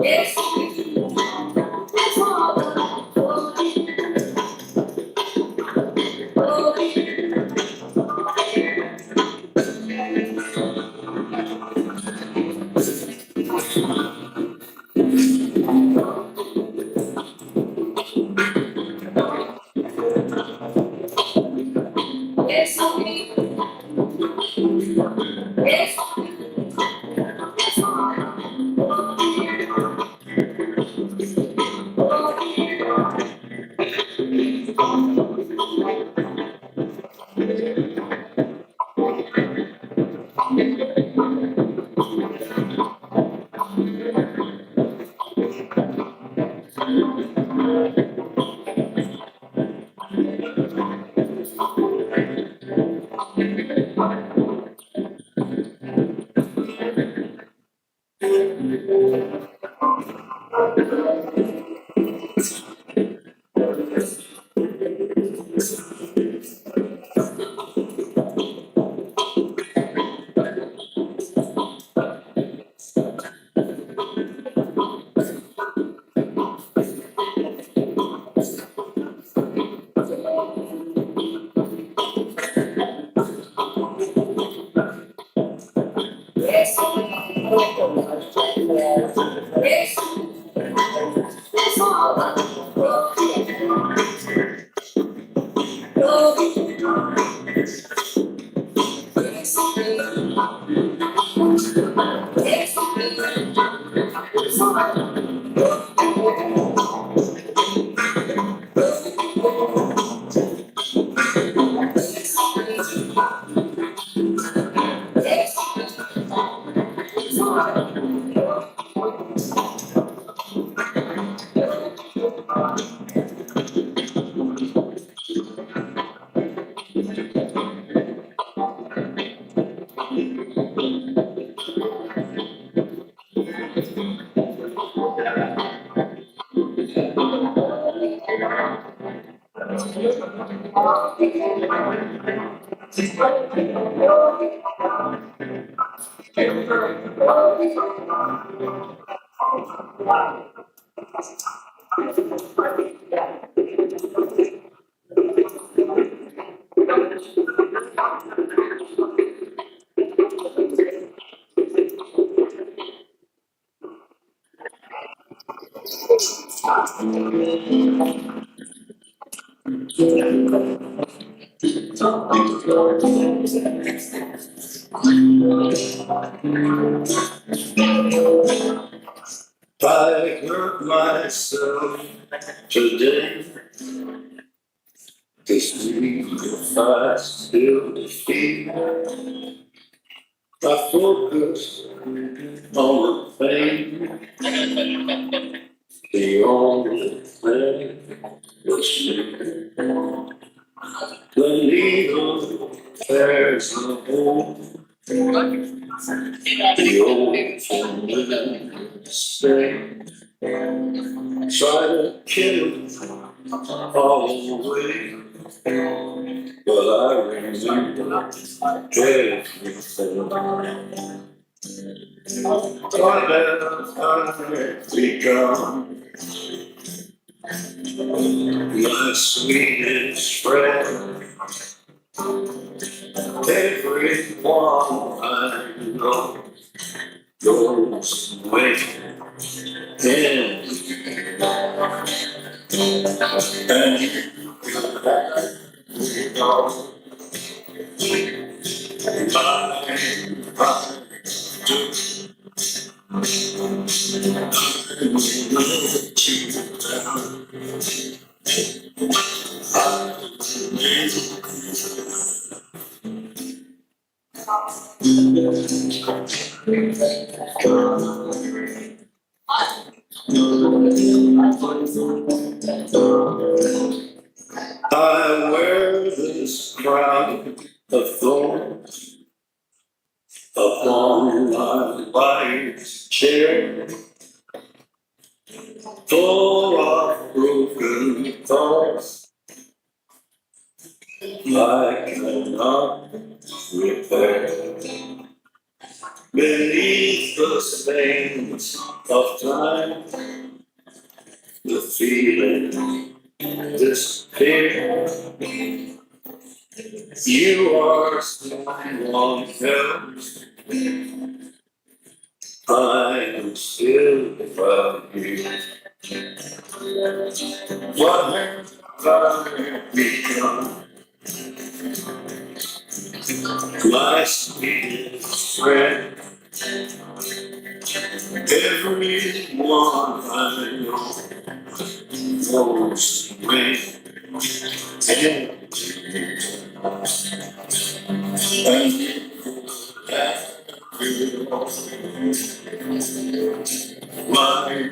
Yes. I hurt myself today to see if I still feel. I focus on the pain, the only thing that's seen. The needle tears the hole, the old familiar stay. Try to kill it all away, but I remember everything. What have I become? My sweetest friend. Everyone I know goes away. And you know, I do let you down. I wear this crown of thorns upon my life's chair, full of broken thoughts I cannot repair. Beneath the stains of time, the feeling disappears. You are someone else, I'm still love you. What have I become? My sweetest friend. Everyone I know knows me. My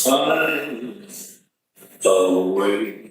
find a way.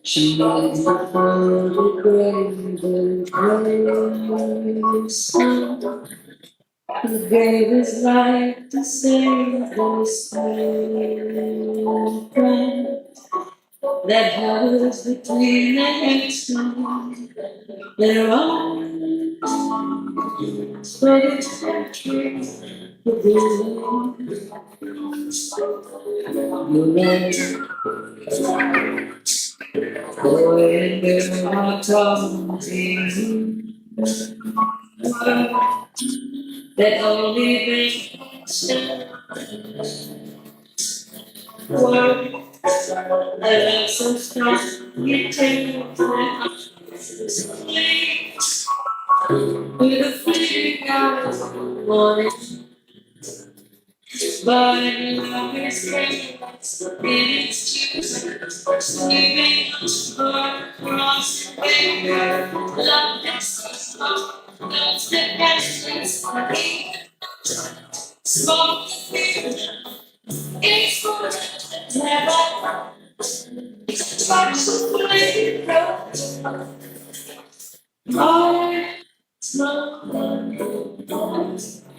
She loves the photograph and son who gave his life to save this friend that hovers between the headstone. Their arms for the country, the boy and girl are talking that only they work. I love so strong, you take my eyes with a feeling out of morning. But love is chaos in its juice, sleeping across the finger. Love is so small, those that passions smoke the fear. It's for never touch the flame. Oh, smoke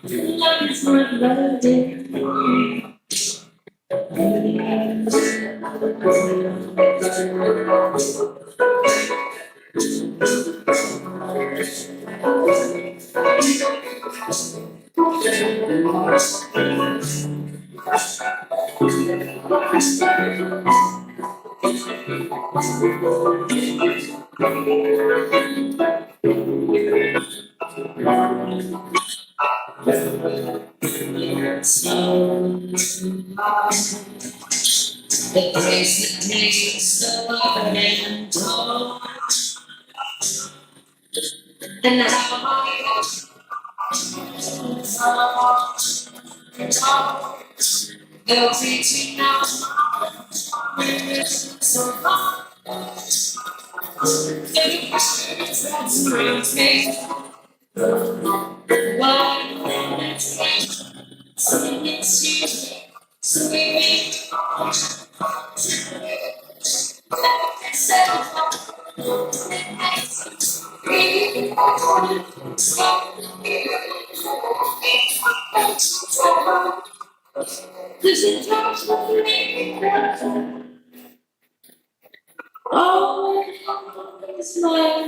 love is my melody. The place that takes the love and talk, and how I talk, they'll teach you now. So far, the words that screams me, why it's you, sweet. Cause it talks with me. Oh, it's my